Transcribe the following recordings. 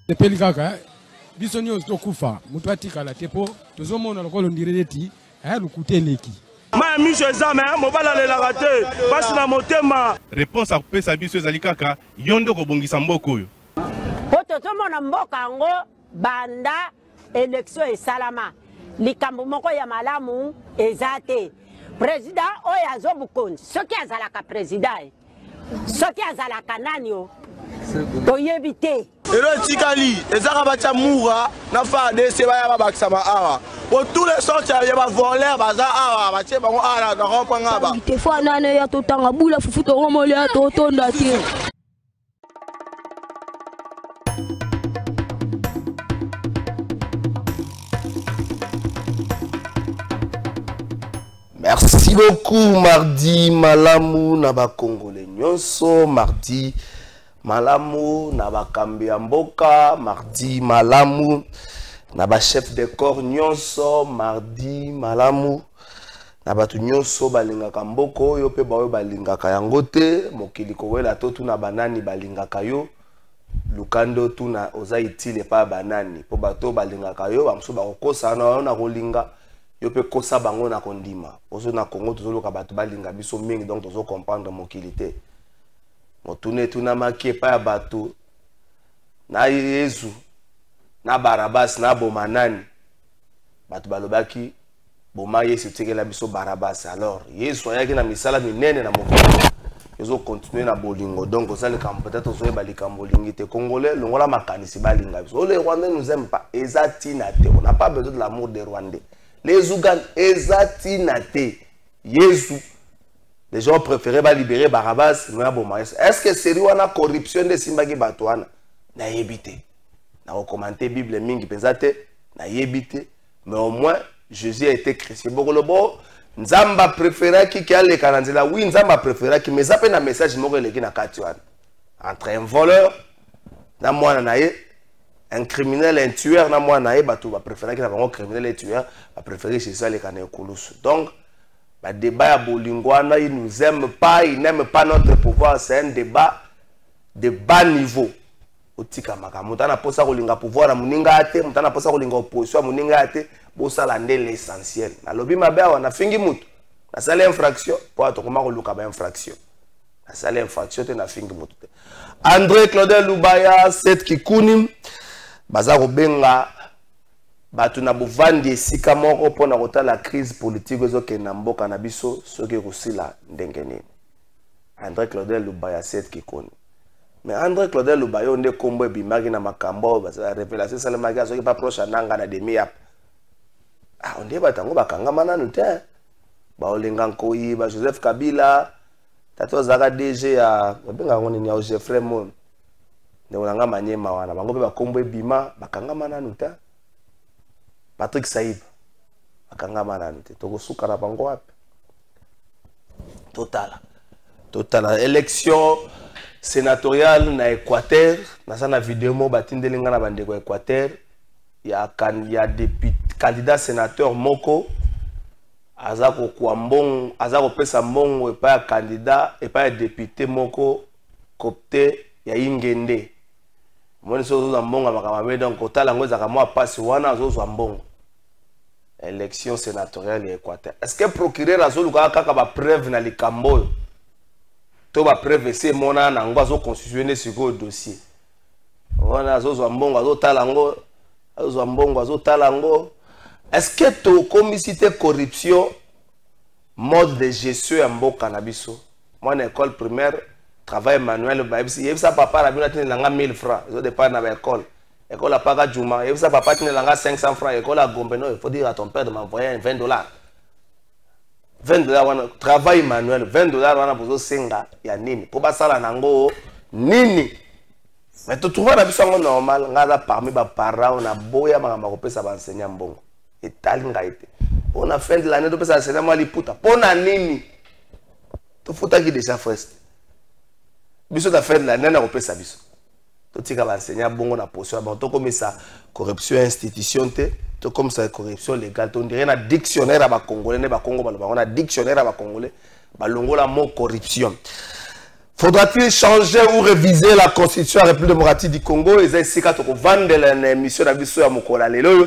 Tepeli kaka bisonyo tokufa mutu atikala tepo tozomona lokolo ndireleti lukuteleki ma miso ezame mobala lelaka te pasi na motema. Réponse à kopesa biso ezali kaka yondo kobongisa mboka oyo po tozomona mboka yango banda élection esalama likambo moko ya malamu eza te. Président oyo azobukonzi soki azalaka président soki azalaka nani o toyebi te. Ero tikali ezaka bacha mura na fa DC baya babakisa ba awa pour tous les sortes ya ba voler baza awa bache bango ala na kopanga ba te fa nane ya totanga bula fufu to romole ya totonda te. Merci beaucoup. Mardi malamu na ba Congolais nyonso, mardi malamu na ba Kambia mboka, mardi malamu na ba chef de corps nyonso, mardi malamu na batu nyonso balingaka mboko oyo pe bayo balingaka yango te mokili kowela to tuna banani balingaka yo lukando tuna oza itile pa banani po bato balingaka yo bamso bakokosa na kolinga yo pe kosa bango na kondima ozo na Congo tozoloka bato balinga biso mingi donc tozo comprendre mokili te motune tuna maki pa ya bato na Yesu na Barabas na bomanani bato balobaki boma Yesu tikela biso Barabas alors Yesu ayaki na misala minene na mokili yozo continuer na bolingo donc osali kam peut-être ozo balikambo lingite congolais longola makanisi balinga biso les Rwandais nous aiment pas ezatina te on n'a pas besoin de l'amour des Rwandais. Les Ougandais, Ezatinate, Yesu, les gens préféraient libérer Barabas. Est-ce que c'est la corruption de Simbagi Batouana? Na yébité. Na recommandé Bible mingi pesate, na yébité. Mais au moins, Jésus a été chrétien. Bokolobo, Nzamba préféra qui a les canandila. Oui, Nzamba préféra qui me zappe un message moko leki na katuan. Entre un voleur, na moi na ye. Un criminel, un tueur, na moi nae bato ba préférer que un criminel et tueur, ba préférer chez ça les canaux colossaux. Donc, ba débat à Bolingwana, ils nous aiment pas, ils n'aiment pas notre pouvoir, c'est un débat de bas niveau. Otika maka, mutana posa kolinga pouvoir na muninga ate, mutana posa kolinga opposition muninga ate, bosa lande l'essentiel. Na lobi mabe wana fingi mutu. Na sala infraction, po atokoma ko luka ba infraction. Na sala infraction te na fingi mutu. André Claudel Lubaya, Seth Kikunim baza kobenga batu na buvandi esika moko pona kotala crise politique ezokenda mboka na biso soki kusila ndenge nini. André Claudel Lubaya Seth Kikuni. Mais André Claudel Lubaya onde kombo ebimaki na makambo baza révélation salemaki soki pas proche nanga na demi yap. Ah onde batango bakangama nanu te. Ba olenga nkoyi ba Joseph Kabila tato zaka DG ya benga ngoni ya Geoffrey Mon. Ndolanga manyema wana bango pe bakombo ebima bakangama nanu ta Patrick Saïd bakangama nanu te tokosuka na bango wapi total élection sénatoriale na Équateur na sana vidéo mo batindelinga na bandeko Équateur ya député candidat sénateur moko azako kwa mbongo azako pesa mbongo epa ya candidat epa ya député moko copté ya ingende moni so zo mbongo makamame donc kotala ngo ezaka mwa passe wana zo zo mbongo élection sénatoriale ya Équateur. Est-ce que procureur azoluka kaka ba preuve na likambo to ba preuve c'est mona na ngo azo constituer siko dossier wana zo zo mbongo azo tala ngo azo mbongo azo tala ngo. Est-ce que to comité corruption mode de gestion ya mboka na biso moi na école primaire travail manuel baibisi yebisa papa na bino tine langa 1000 francs zo départ na école école apaka juma yebisa papa tine langa 500 francs école à Gombe non il faut dire à ton père de m'envoyer $20 wana travail manuel $20 wana bozo senga ya nini po basala nango nini Mais tu trouves la biso normal, ngala parmi ba parents on a boya mama ko pesa ba enseignant mbongo. Et talinga été. On a fin de l'année to pesa enseignant mali puta. Pona nini? To futa ki déjà first. Biso ta fin de l'année na ko pesa biso. To tika ba enseignant bongo na position ba to comme ça corruption institution te, to comme ça corruption légale. To dirait na dictionnaire ba congolais ne ba Congo ba on a dictionnaire ba congolais ba longola mot corruption. Faudra-t-il changer ou réviser la constitution de la République démocratique du Congo? Et c'est quand on vend l'émission de Mokola Lelo,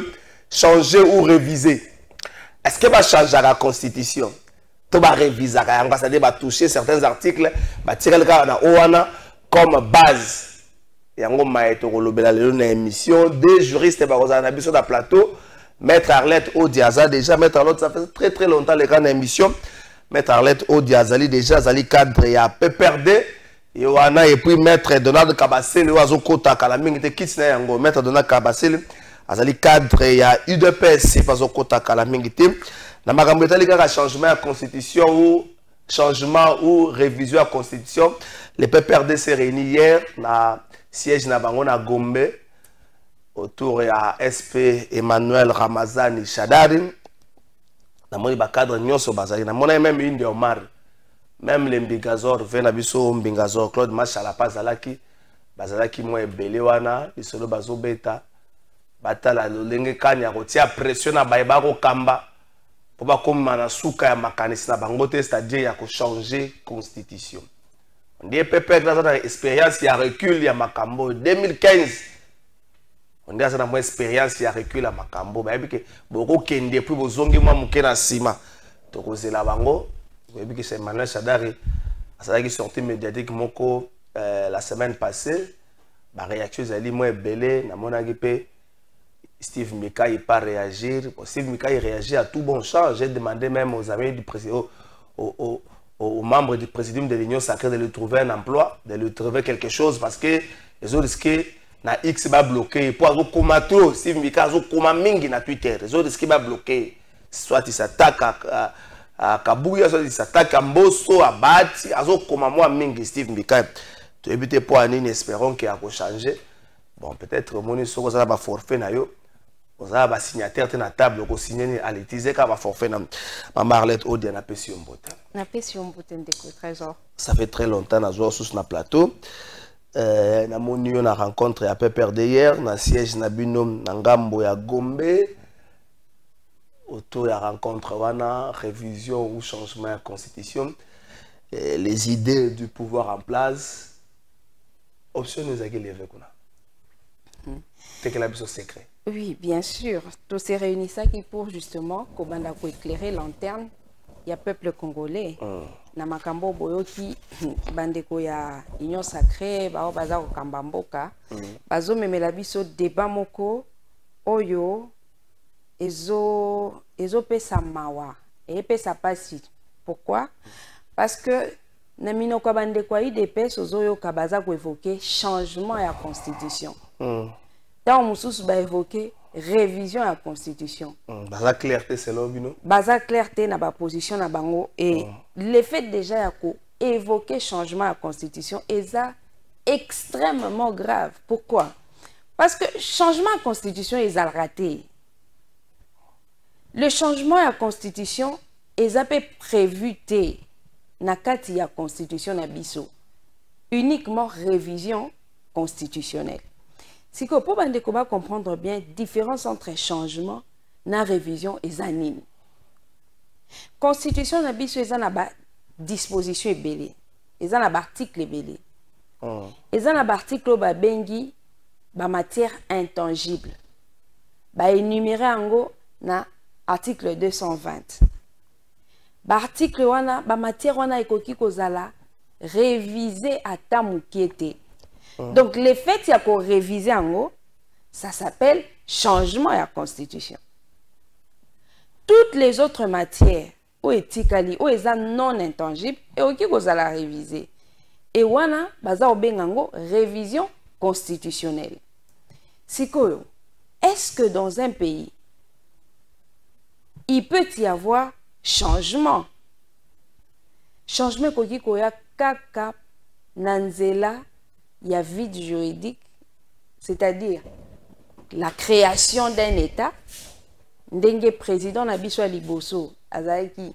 changer ou réviser. Est-ce que va changer la constitution? Tu vas réviser, c'est-à-dire va toucher certains articles, va tirer le cas comme base. Et en gros, une émission des juristes sur le plateau, Maître Arlette Odiaza, déjà Maître Arlette, ça fait très très longtemps les grandes émissions. Maître Arlette Odiazali déjà Zali cadre ya PPRD et puis Maître Donald Kabasele oazo kota kala mingi te kitna yango Maître Donald Kabasele azali cadre ya UDPS pazo kota kala mingi te na makambo etali kaka changement de constitution ou changement ou révision de la constitution. Le PPRD s'est réuni hier na siège na bango na Gombe autour ya SP Emmanuel Ramazani Shadari. Namoni ba cadre nyonso bazali namona même une de Omar même les Mbingazor vena biso Mbingazor Claude Machala pazalaki bazalaki mo ebele wana bisolo bazobeta batala lolenge kanya kotia pression na bayeba ko kamba po ba komma na suka ya makanisi na bango te c'est-à-dire ya ko changer constitution. On dit PP grâce à expérience ya recul ya makambo 2015. On a une expérience qui a reculé à Makambo. Il beaucoup qui ont depuis bozongi moi mukena sima. Donc c'est la bango. Que c'est Emmanuel Shadari. Ça qui sorti médiatique moko la semaine passée. Ma réaction est moi belé. Na mon agipé Steve Mika il pas réagir. Steve Mika il réagit à tout bon champ. J'ai demandé même aux amis du président, aux membres du présidium de l'Union sacrée de lui trouver un emploi, de lui trouver quelque chose parce que les autres risquaient na X va bloquer pour avoir comato si Mika zo koma mingi na Twitter les autres qui va bloquer soit il s'attaque à Kabuya soit il s'attaque à Mbosso à Bati azo koma moi mingi Steve Mika tu éviter pour anine espérons qu'il a changer bon peut-être moni soko ça va forfait na yo on a ba signataire na table ko signer à l'étiser ka va forfait na Maman Arlette Odia na Pession Mbote na Pession Mbote ndeko trésor ça fait très longtemps na jouer sous na plateau. Na moni yo na rencontre ya PPRD hier na siège na bino na ngambo ya Gombe autour ya rencontre wana révision ou changement de constitution les idées du pouvoir en place option nous a levé kuna c'est que la biso secret. Oui, bien sûr, tous ces réunis ça qui pour justement kobanda ko éclairer lanterne ya peuple congolais. Na makambo boyoki bandeko ya union sacrée ba baza ko kambamboka bazo memela biso débat moko oyo ezo pesa mawa et pesa pasi. Pourquoi? Parce que na minoko bandeko ya IDPS ozoyo ka baza ko évoquer changement ya constitution. Tant mususu ba évoquer révision à la constitution. Baza clarté selon bino. Baza clarté na ba position na bango et le fait déjà ya ko évoquer changement à la constitution est extrêmement grave. Pourquoi? Parce que changement à la constitution est raté. Le changement à la constitution est prévu té na kati ya constitution na biso. Uniquement révision constitutionnelle. Si vous pouvez comprendre bien la différence entre changement et révision et zanine. Constitution na biso eza na ba disposition ebele. Eza na ba article ebele. Eza na ba article ba bengi ba matière intangible. Ba énuméré ango na article 220. Ba article wana ba matière wana ekoki kozala réviser ata mukiete. Donc, le fait qu'il y a qu'on réviser en haut, ça s'appelle changement à la constitution. Toutes les autres matières, ou éthiquement, ou non intangibles, et ok qu'on la réviser. Et wana, baza obengango, révision constitutionnelle. Sikoyo, est-ce que dans un pays, il peut y avoir changement? Changement koki koya kaka nanzela. Il y a vide juridique c'est-à-dire la création d'un État, ndenge président Nabiso Liboso, Azaiki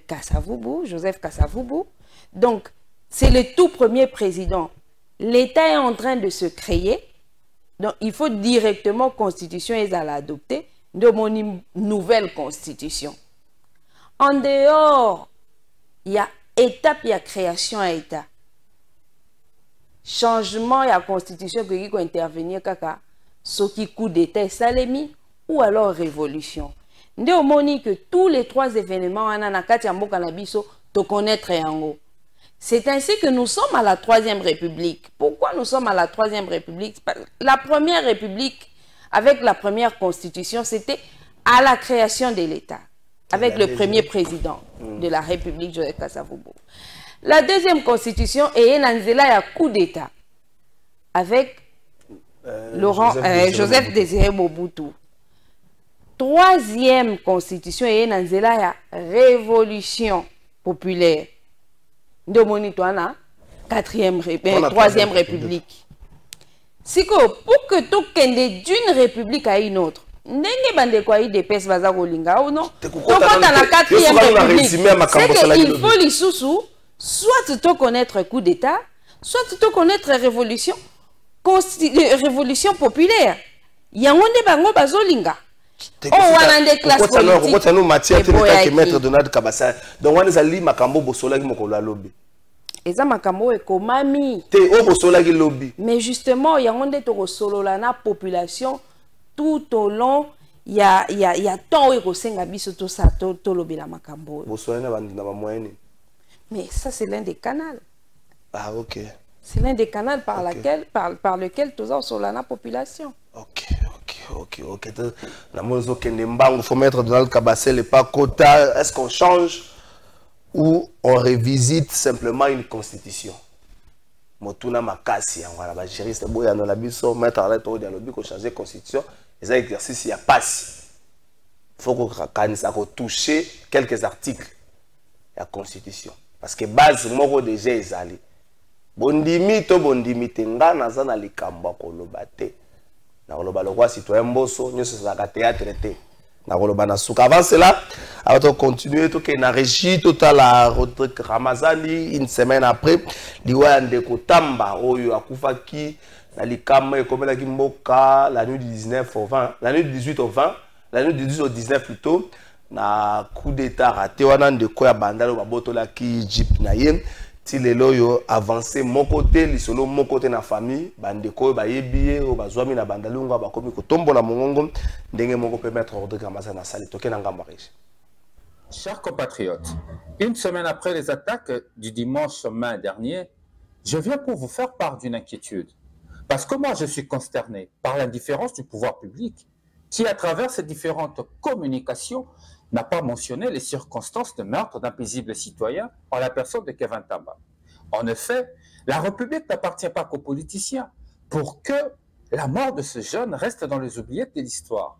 Kasavubu, Joseph Kasavubu. Donc, c'est le tout premier président. L'État est en train de se créer. Donc, il faut directement constitution et à l'adopter de mon nouvelle constitution. En dehors, il y a étape, il y a création à État. Changement, il y a constitution qui peut intervenir kaka, ce qui coup d'État salemi ou alors révolution. Nous avons que tous les trois événements, on a te connaître yango. C'est ainsi que nous sommes à la Troisième République. Pourquoi nous sommes à la Troisième République? La Première République, avec la première constitution, c'était à la création de l'État, avec le premier président de la République, Joseph Kasavubu. La deuxième constitution est un coup d'État, avec Joseph Désiré Mobutu. Troisième constitution est une révolution populaire. De monitoana, troisième république. Si pour que tout kende d'une république à une autre, ndenge bande kwa i dépêche baza kolinga ou non? Donc quand dans la quatrième république, c'est qu'il faut l'issoussou, soit tu connaître coup d'état, soit tu connaître révolution populaire. Yangonde bango bazolinga. Oh, on a des classes politiques. Nous matière que maître Donald Kabasa. Donc on a ali makambo bosola ki mokolo lobby. Eza makambo ekomami. Te o bosola ki lobby. Mais justement, il y a onde to solola na population tout au long il y a tant et kosenga biso to sa to lobela makambo. Bosola na bandi na ba moyenne. Mais ça c'est l'un des canaux. Ah OK. C'est l'un des canaux par lequel tous en solola na population. OK. La mozo Kendembango, il faut mettre Donald Kabase le pas quota. Est-ce qu'on change ou on révisite simplement une constitution? Motuna Makasi, on va la gérer, c'est beau, il y a la biso, mettre à l'aide au dialogue, qu'on change la constitution. Les exercices, il y a pas. Il faut qu'on touche quelques articles de la constitution. Parce que base, moi, déjà, ils allaient. Bondimi, to bondimi, tenga, nazana likamba kolobate. Nakoloba citoyen Mbosso, nous sommes à théâtre. Avant cela, on va continuer tout na régie totale à Ramazani une semaine après, liwa ndeko tamba oyo akufaki na likama ekomela ki mboka la nuit du 19 au 20, la nuit du 18 au 20, la nuit du 18 au 19 plutôt na coup d'état raté wana ndeko ya bandalo babotola ki jeep na ye. Si les loyaux avancent mon côté, les solo mon côté na famille, bandeko ba yebiye o bazwami na bandalunga ba komi ko tombo na mongongo ndenge moko peut mettre ordre kamasa na sali toke na ngambareje. Chers compatriotes, une semaine après les attaques du dimanche matin dernier, je viens pour vous faire part d'une inquiétude. Parce que moi, je suis consterné par l'indifférence du pouvoir public qui, à travers ces différentes communications, n'a pas mentionné les circonstances de meurtre d'un paisible citoyen en la personne de Kevin Tamba. En effet, la République n'appartient pas qu'aux politiciens pour que la mort de ce jeune reste dans les oubliettes de l'histoire.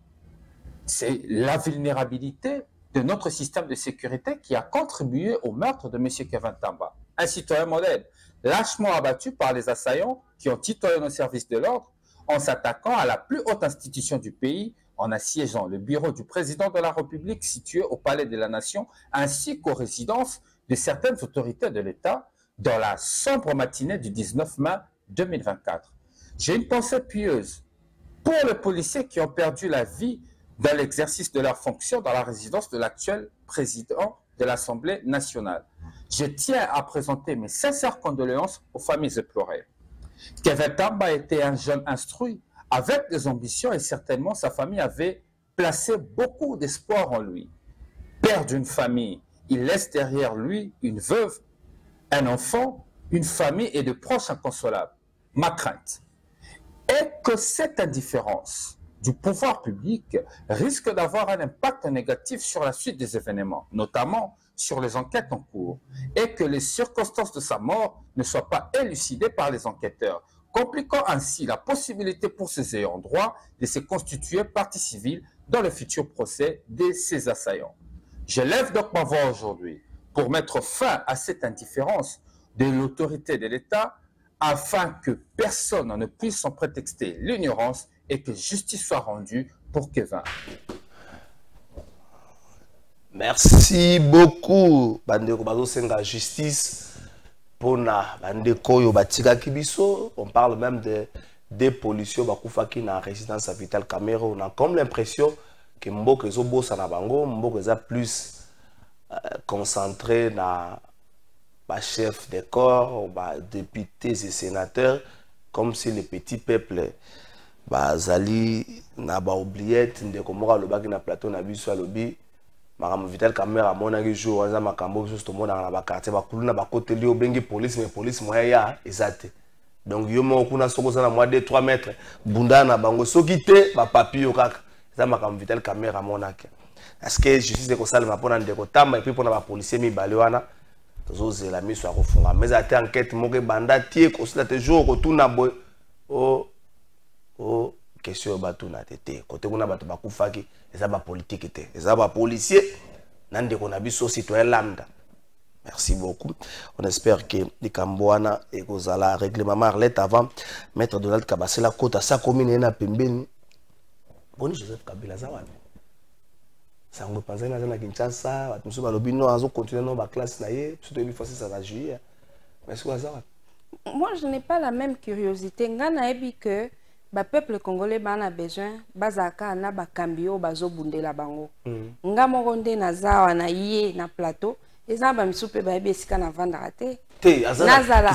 C'est la vulnérabilité de notre système de sécurité qui a contribué au meurtre de M. Kevin Tamba. Un citoyen modèle, lâchement abattu par les assaillants qui ont titillé nos services de l'ordre en s'attaquant à la plus haute institution du pays, en assiégeant le bureau du président de la République situé au Palais de la Nation, ainsi qu'aux résidences de certaines autorités de l'État dans la sombre matinée du 19 mai 2024. J'ai une pensée pieuse pour les policiers qui ont perdu la vie dans l'exercice de leurs fonctions dans la résidence de l'actuel président de l'Assemblée nationale. Je tiens à présenter mes sincères condoléances aux familles éplorées. Kevin Tamba était un jeune instruit avec des ambitions et certainement sa famille avait placé beaucoup d'espoir en lui. Père d'une famille, il laisse derrière lui une veuve, un enfant, une famille et de proches inconsolables. Ma crainte est que cette indifférence du pouvoir public risque d'avoir un impact négatif sur la suite des événements, notamment sur les enquêtes en cours, et que les circonstances de sa mort ne soient pas élucidées par les enquêteurs, compliquant ainsi la possibilité pour ces ayants droit de se constituer partie civile dans le futur procès de ces assaillants. Je lève donc ma voix aujourd'hui pour mettre fin à cette indifférence de l'autorité de l'État afin que personne ne puisse en prétexter l'ignorance et que justice soit rendue pour Kevin. Merci beaucoup. Bandeko bazo senga justice pour na bandeko yo batika kibiso. On parle même de des policiers bakufaki na résidence à Vital Kamerhe. On a comme l'impression que Mboko ezo bossa na bango, Mboko eza plus concentré na ba chef de corps, ba députés et sénateurs, comme si le petit peuple bazali na ba oubliette ndeko moko lo baki na plateau na biso alobi Maram Vital Kamerhe amona ki jour waza makambo juste mona na ba quartier ba kuluna ba côté li obengi police mais police moya ya ezate. Donc yo mo kuna soko sana moi de 3 mètres bunda na bango soki te ba papio kaka. Ça Maram Vital Kamerhe amona ke. Est-ce que justice de kosalema pona ndeko tamba et puis pona ba policier mi balewana tozo la mise à refonga mais ate enquête moke banda tie ko sila te jour ko tuna boy o question batuna tete côté kuna bato bakufaki eza ba politique te eza ba policier nande ko na biso citoyen lambda. Merci beaucoup. On espère que les Cambouana et Gozala règlement Marlette avant maître Donald Kabase la côte à sa commune na pembeni. Boni Joseph Kabila zawapi. Ça me pense na Kinshasa, ba musu balobi no azo continuer no ba classe na ye, surtout il faut ça va juillet. Mais c'est quoi ça? Moi je n'ai pas la même curiosité. Ngana ebi que ba peuple congolais ba na besoin bazaka na ba kambio bazo bundela bango. Nga moronde na zawa na ye na plateau. Eza ba misupe ba ebi esika na vanda te. Nazala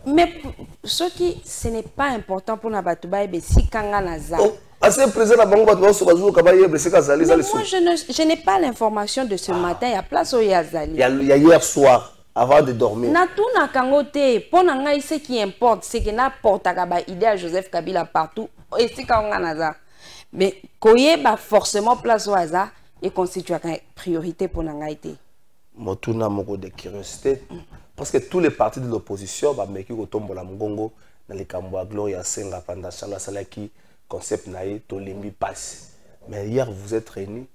mais ce qui ce n'est pas important pour na batu ba ebi sikanga na zawa. Moi, je n'ai pas l'information de ce matin. Il y a place au Yazali. Il y a hier soir, avant de dormir. Natuna Kangote, pour nanga ce qui importe, c'est que n'importe quelle idée à Joseph Kabila partout. Et c'est quand on a mais koye ba forcément place au hasard et constitue une priorité pour nanga été. Motuna moko de curiosité parce que tous les partis de l'opposition ba meki ko tombola mongongo na les Kamboa Gloria Senga pendant Chala Salaki concept naïe tolimbi passe. Mais hier vous êtes réunis,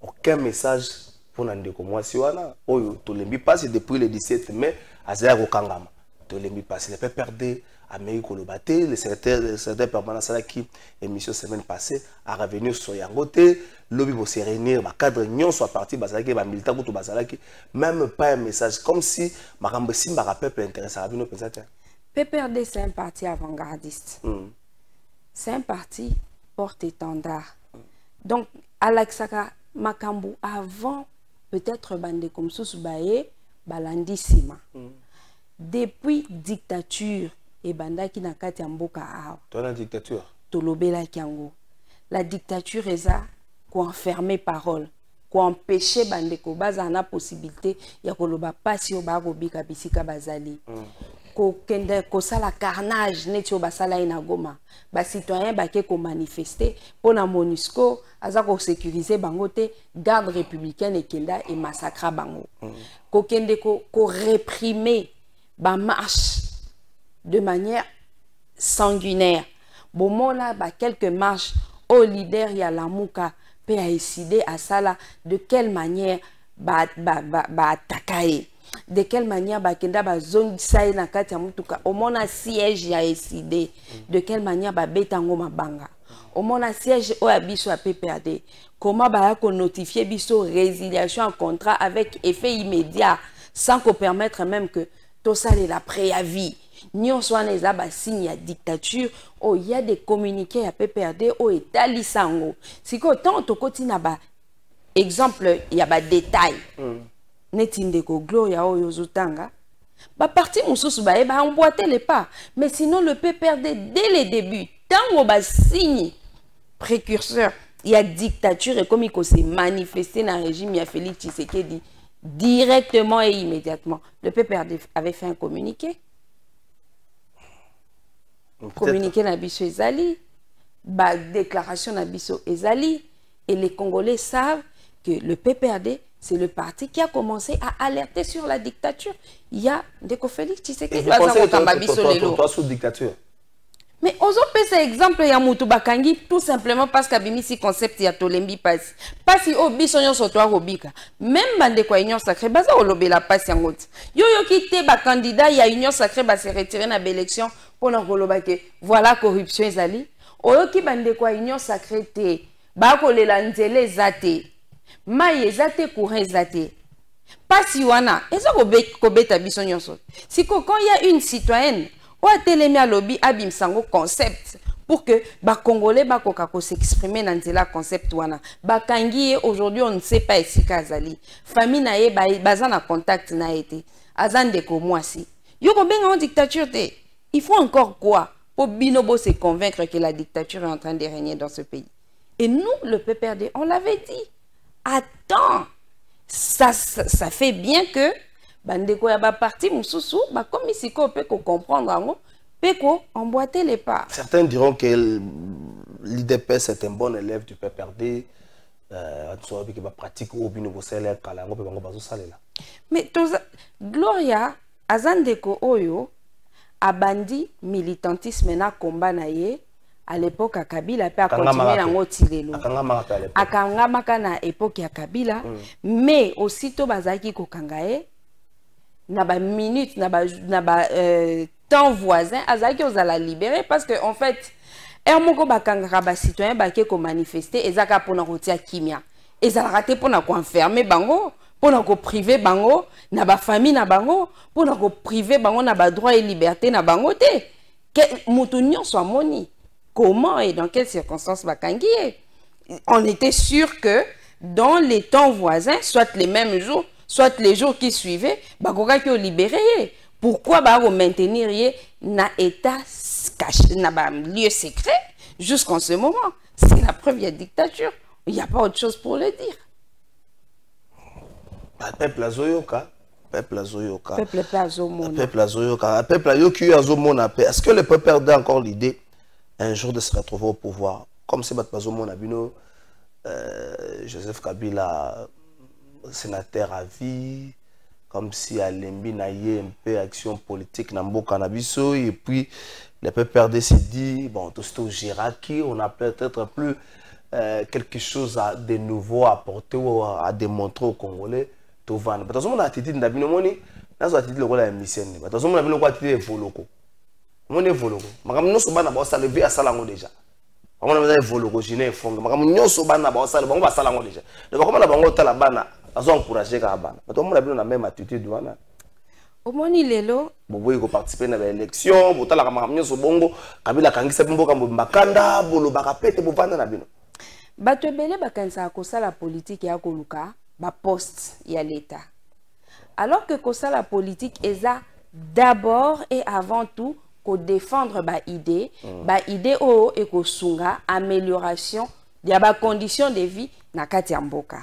aucun message pour Nandeko Mwasiwana. Oyo tolimbi passe depuis le 17 mai à Zéro Kangama. Tolimbi passe. Le PPRD à Meïkolobate, le secrétaire permanent Salaki, émission semaine passée, a revenu sur Yangote. Lobby va se réunir, ma cadre nyon soit parti, Bazalaki, ma militant pour Bazalaki, même pas un message, comme si ma rambessi m'a rappelé peu intéressant à nous penser. PPRD c'est un parti avant-gardiste. C'est un parti porte-étendard. Donc, Alexaka Makambu, avant, peut-être Bande comme Sousoubaye, Balandissima. Depuis dictature, et Banda qui n'a qu'à Tiamboka Ao. Toi, la dictature? Tolobela Kiango. La dictature est ça, qu'on enfermer parole, qu'on empêcher Bande Kobaza la possibilité, il y a Koloba Pasio Barobi Kabisika Bazali. Ko sala carnage netio basala ina Goma ba citoyen ba ke ko manifester pour na MONUSCO aza ko sécuriser bango te garde républicaine ekenda et massacre bango ko kende ko réprimer ba marche de manière sanguinaire bomona ba quelques marches au leader ya Lamuka peut a décidé à sala de quelle manière ba attaquer. De quelle manière bakenda ba zone sai na kati ya mutuka omona siège ya SID de quelle manière ba betango mabanga omona siège o abiso a PPRD comment ba ko notifier biso résiliation en contrat avec effet immédiat sans qu'on permettre même que tout ça est la préavis nyon soit les ba signe ya dictature oh il y a des communiqués à PPRD au état lisango siko tant to kotina ba exemple il y a ba détail Netindeko Gloria Oyo Zutanga. Ba parti Moussousou ba emboîter les pas. Mais sinon le PPRD dès le début, tant on ba signe précurseur, il y a dictature et comme il s'est manifesté dans le régime, il y a Félix Tshisekedi directement et immédiatement. Le PPRD avait fait un communiqué. Communiqué Nabiso Ezali, ba déclaration Nabiso Ezali, et les Congolais savent que le PPRD c'est le parti qui a commencé à alerter sur la dictature. Il y a des Félix Tshisekedi. Vous pensez que toi sous dictature? Mais ozo pesa exemple ya mutu bakangi tout simplement parce qu'abimisi concept ya tolembi pasi. Pasi obiso nyonso to akobika. Même bande kwa union sacrée baza olobela pasi yango ti. Yo kite ba candidat ya union sacrée ba se retirer na élection pour na koloba ke voilà corruption ezali. Oyo ki bande kwa union sacrée te ba kolela nzele ezate. Mai ezate courant ezate. Pasi wana ezo kobeta biso nyonso. Si quand il y a une citoyenne ou à télémia lobby abim sango concept pour que ba congolais ba kokako s'exprimer dans la concept wana ba kangi aujourd'hui on ne sait pas ici kazali famille na ye baza na contact na été azande ko mwasi yo ko benga en dictature te il faut encore quoi pour binobo se convaincre que la dictature est en train de régner dans ce pays et nous le PPRD on l'avait dit attends ça fait bien que bandeko ya ba parti mususu ba comme ici ko peut comprendre ngo peut ko emboîter les pas. Certains diront que l'IDPS est un bon élève du PPRD soit qui va pratiquer au bino bosele kala ngo pe bango bazo salela. Mais Gloria azandeko oyo abandi militantisme na combat na ye à l'époque à Kabila pe a continuer nango tilelo. Akangamaka na époque ya Kabila mais aussitôt bazaki ko kangaye na ba minute na ba temps voisin azaki ozala libéré parce que en fait ermoko bakangaka ba citoyen bake ko manifester ezaka pona kotia kimia ezala raté pona ko enfermer bango pona ko priver bango na ba famille na bango pona ko priver bango na ba droit et liberté na bango te que mutu nyonso amoni comment et dans quelles circonstances bakangi on était sûr que dans les temps voisins soit les mêmes jours soit les jours qui suivaient, bakoka qui ont libéré. Pourquoi maintenir na état caché, na lieu secret jusqu'en ce moment? C'est la preuve de la dictature. Il n'y a pas autre chose pour le dire. Peuple azoyoka, peuple azoyoka, peuple azomona, peuple azoyoka, peuple ayoki azomona. Est-ce que le peuple perdait encore l'idée un jour de se retrouver au pouvoir, comme c'est bazomona bino, Joseph Kabila, sénateur à vie, comme si à l'embi naïe un peu action politique n'ambo cannabiso et puis le PPRD s'est dit bon tout ce Giraki on a peut-être plus quelque chose de nouveau à apporter ou à démontrer aux Congolais tout va parce que on a attitude d'abino moni nazo attitude le la mission parce que on a vu le quoi attitude voloko mon voloko makam no so bana ba sa lever à salango déjà on a besoin voloko jine fonga makam no so bana ba sa bango ba salango déjà donc comment la bango tala bana azo encourager ka bana parce que on a bien la même attitude wana au moni lelo boboyi ko participer na l'élection botala ka makam nyoso bongo kabila kangisa mboka mbakanda bolo bakapete bovanda na bino bato ebele bakanisa kosala politique ya koluka ba poste ya l'état alors que kosala politique eza d'abord et avant tout ko défendre ba idée o et ko sunga amélioration ya ba conditions de vie na kati ya mboka.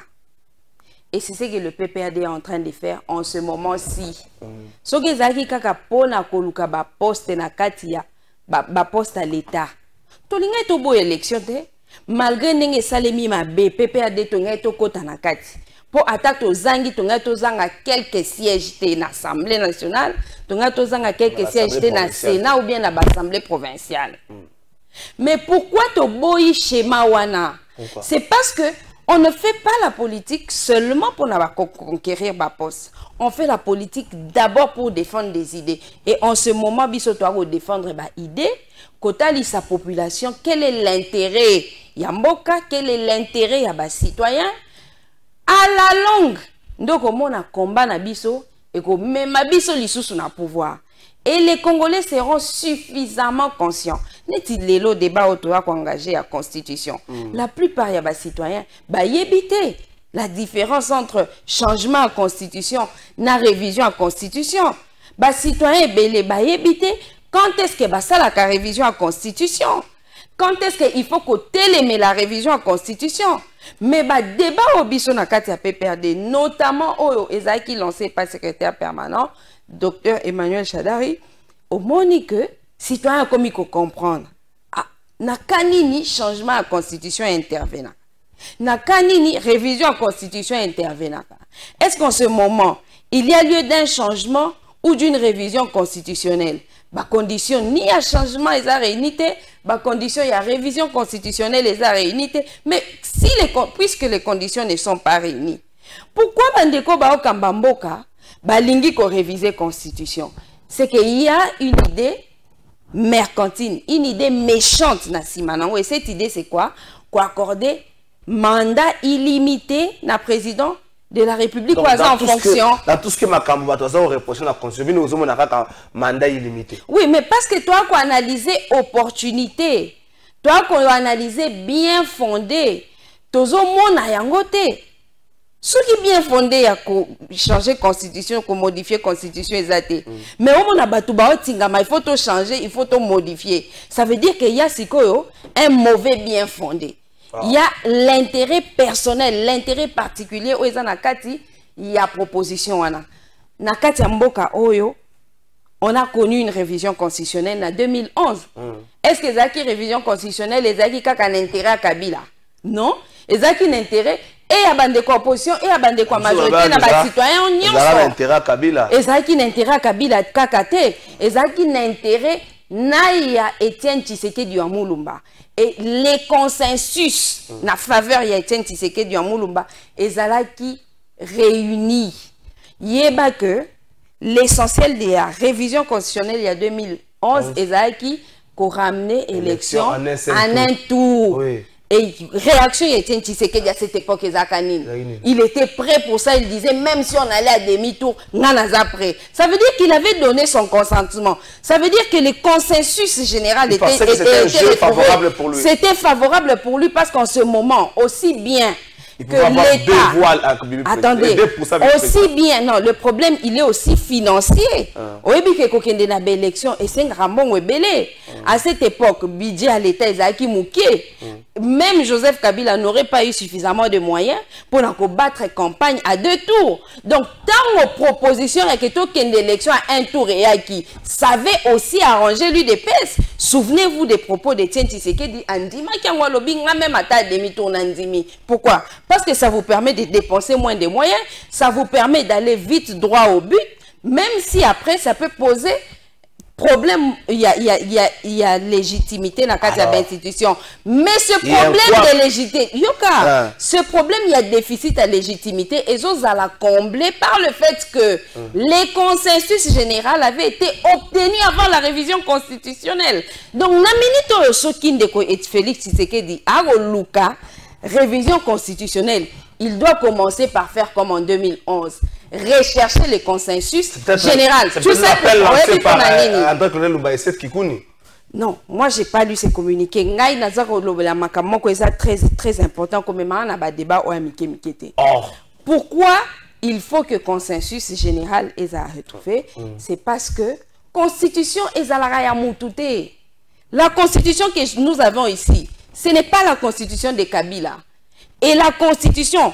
Et c'est ce que le PPRD est en train de faire en ce moment-ci. Ce que zaki kaka pona koluka ba poste na kati ya ba poste à l'état. Tolinga to bo élection te malgré ndenge salemi ma PPRD to ngai to kota na kati. Pour attaquer aux zangi to ngai to zanga quelques sièges te na Assemblée nationale, to ngai to zanga quelques sièges te na Sénat ou bien na Assemblée provinciale. Mais pourquoi to boyi schéma wana? C'est parce que on ne fait pas la politique seulement pour conquérir ma poste. On fait la politique d'abord pour défendre des idées. Et en ce moment, biso doit défendre des idées. Kotali sa population, quel est l'intérêt Yamboka, quel est l'intérêt ya ba citoyen à la longue. Donc on a combat na biso et ko même biso lisusu na pouvoir. Et les Congolais seront suffisamment conscients. N'est-il le débat autour engagé à la Constitution? La plupart des citoyens yébité la différence entre changement à la Constitution et révision à la Constitution. Les citoyens yébité quand est-ce que ça la révision à la Constitution? Quand est-ce qu'il faut que télémé la révision à la Constitution? Mais le débat au biso na kati ya PPRD, notamment au Ezaki lancé par le secrétaire permanent, Dr Emmanuel Chadari, au monique citoyen comme il faut comprendre. Na kanini changement à la Constitution intervenant. Na kanini révision à la Constitution intervenant. Est-ce qu'en ce moment, il y a lieu d'un changement ou d'une révision constitutionnelle? ba condition ni à changement et à réunité, ba condition il y a révision constitutionnelle et à réunité, mais si puisque les conditions ne sont pas réunies, pourquoi bandeko ba okambamboka ba lingi ko réviser constitution? C'est qu'il y a une idée mercantile, une idée méchante na simanango, et cette idée c'est quoi? Quoi accorder mandat illimité na président de la République en fonction. Dans tout ce que ma cambouba on reproche la constitution, nous avons un mandat illimité. Oui, mais parce que toi qu'on analyser opportunité, toi qu'on analyser bien fondé, tozo mona yangote. Ce qui est bien fondé à changer constitution, qu'on modifier constitution exacte. Mais on a batouba tingama, il faut tout changer, il faut tout modifier. Ça veut dire qu'il y a un mauvais bien fondé. Il y a l'intérêt personnel, l'intérêt particulier. Il y a proposition. Nakati Mboka Oyo, on a connu une révision constitutionnelle en 2011. Est-ce que les révision constitutionnelle, les acquis ont un intérêt à Kabila? Non. Les acquis un intérêt et à bande de opposition et à bande de majorité dans les citoyens. Ils ont un intérêt à Kabila. Les acquis un intérêt à Kabila, Kakate. Les acquis un intérêt Naïa Etienne Tshisekedi du Amulumba. Et les consensus na faveur de Etienne Tshisekedi du Amulumba, ils ont qui réunis. Yeba que l'essentiel de la révision constitutionnelle il y a 2011, ils ont qui ramené l'élection en un tour. Oui. Et réaction Etienne Tshisekedi à cette époque, il était prêt pour ça, il disait même si on allait à demi-tour, prêt. Ça veut dire qu'il avait donné son consentement. Ça veut dire que le consensus général était favorable pour lui. C'était favorable pour lui parce qu'en ce moment, aussi bien que l'État, attendez, aussi bien, non, le problème il est aussi financier. Et c'est un grand belé. À cette époque, budget à l'État est mouqué. Même Joseph Kabila n'aurait pas eu suffisamment de moyens pour battre campagne à 2 tours. Donc, tant aux propositions et que tout une élection à 1 tour et à qui savait aussi arranger lui des pèses. Souvenez-vous des propos de Etienne Tshisekedi Andima qui a lobby même à demi-tour Nandimi. Pourquoi? Parce que ça vous permet de dépenser moins de moyens, ça vous permet d'aller vite droit au but, même si après ça peut poser problème, il y a légitimité dans la institution. Mais ce problème de légitimité, ce problème, il y a déficit à légitimité et ça la combler par le fait que les consensus général avaient été obtenus avant la révision constitutionnelle. Donc, la minute Félix Tshisekedi a Luka, révision constitutionnelle, il doit commencer par faire comme en 2011. Rechercher les consensus général. Tout ça lancé par André-Claude Lumba et Seth Kikouni. Non, moi j'ai pas lu ces communiqués. Ngai nazako lobela makammo ko ça très important comme maintenant na débat o amike mikete. Pourquoi il faut que consensus général est à retrouver? C'est parce que constitution est à la ya mutute. La constitution que nous avons ici, ce n'est pas la constitution de Kabila. Et la constitution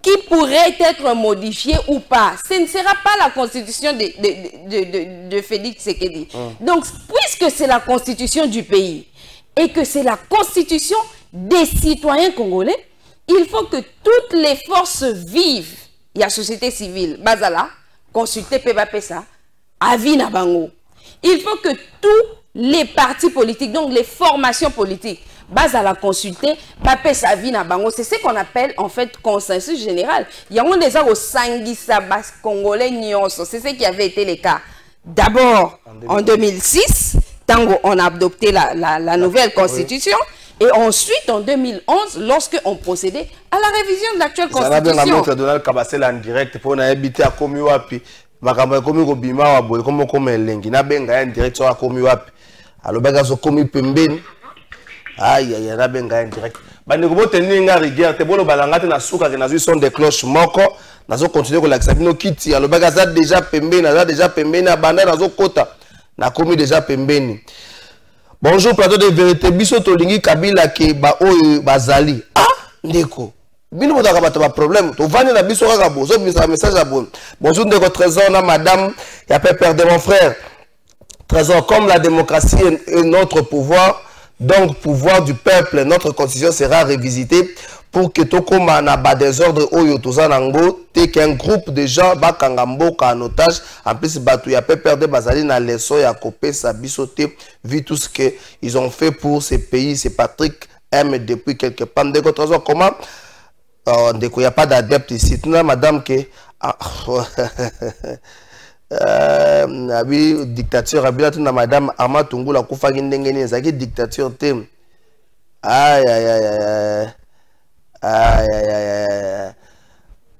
qui pourrait être modifiée ou pas, ce ne sera pas la constitution de Félix Tshisekedi. Donc, puisque c'est la constitution du pays et que c'est la constitution des citoyens congolais, il faut que toutes les forces vives, il y a société civile, Bazala, consulter Pepapesa, Avina Bango. Il faut que tous les partis politiques, donc les formations politiques, base à la consulter, papé sa vie na bango, c'est ce qu'on appelle en fait consensus général. Il y a déjà au Sangisa bas congolais nyonso, c'est ce qui avait été le cas. D'abord en 2006, tango on a adopté la nouvelle constitution, et ensuite en 2011, lorsque on procédait à la révision de l'actuelle constitution. Ça Donald Kabasela en direct pour habiter à Komiwapi, makambo komi ko bima wa boy comme elengi na benga en direct sur Komiwapi. Alors baga so komi pembeni. Aïe, aïe, aïe, benga indirect. Bande ko tenir nga rigueur te bolo balanga te na suka ke na son de cloche moko nazo continuer ko lakisa bino kiti alo baga za déjà pembeni na déjà pembeni na banda nazo kota na komi déjà pembeni. Bonjour plateau de vérité biso to lingi Kabila ke ba oyo bazali. Ah ndeko. Bino botaka bato ba problème to vani na biso kaka bozo bisa message à bon. Bonjour ndeko trésor na madame ya pas perdre mon frère. Trésor comme la démocratie est notre pouvoir. Donc, pouvoir du peuple, notre constitution sera révisitée pour que tokoma na ba désordre oyo tozanango te qu'un groupe de gens bakanga mboka en otage en plus batu ya perdre bazali na leçon ya kopesa biso te vu tout ce que ils ont fait pour ces pays. C'est Patrick M depuis quelque part de contre comment il n'y a pas d'adepte ici. Tout madame que oui dictature abila tout madame Ama Tungula kufaki ndengeni ezaki dictature te. Aïe aïe aïe aïe.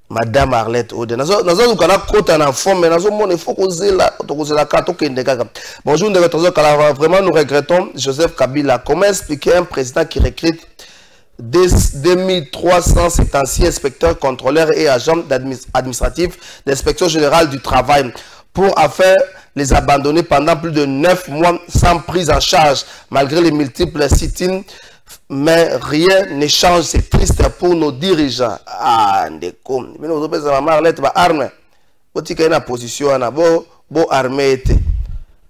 Madame Arlette Ode. Nazo kala kota na forme mais nazo mon il faut causer la carte okende kaka. Bonjour vraiment nous regrettons Joseph Kabila. Comment expliquer un président qui recrute 2376 inspecteurs, contrôleurs et agents administratifs d'inspection générale du travail pour afin les abandonner pendant plus de 9 mois sans prise en charge malgré les multiples sit-ins, mais rien ne change. C'est triste pour nos dirigeants. Ah, ndeko. Mais nous avons besoin de Marlette ba arme. Botika na position ana bo armée était.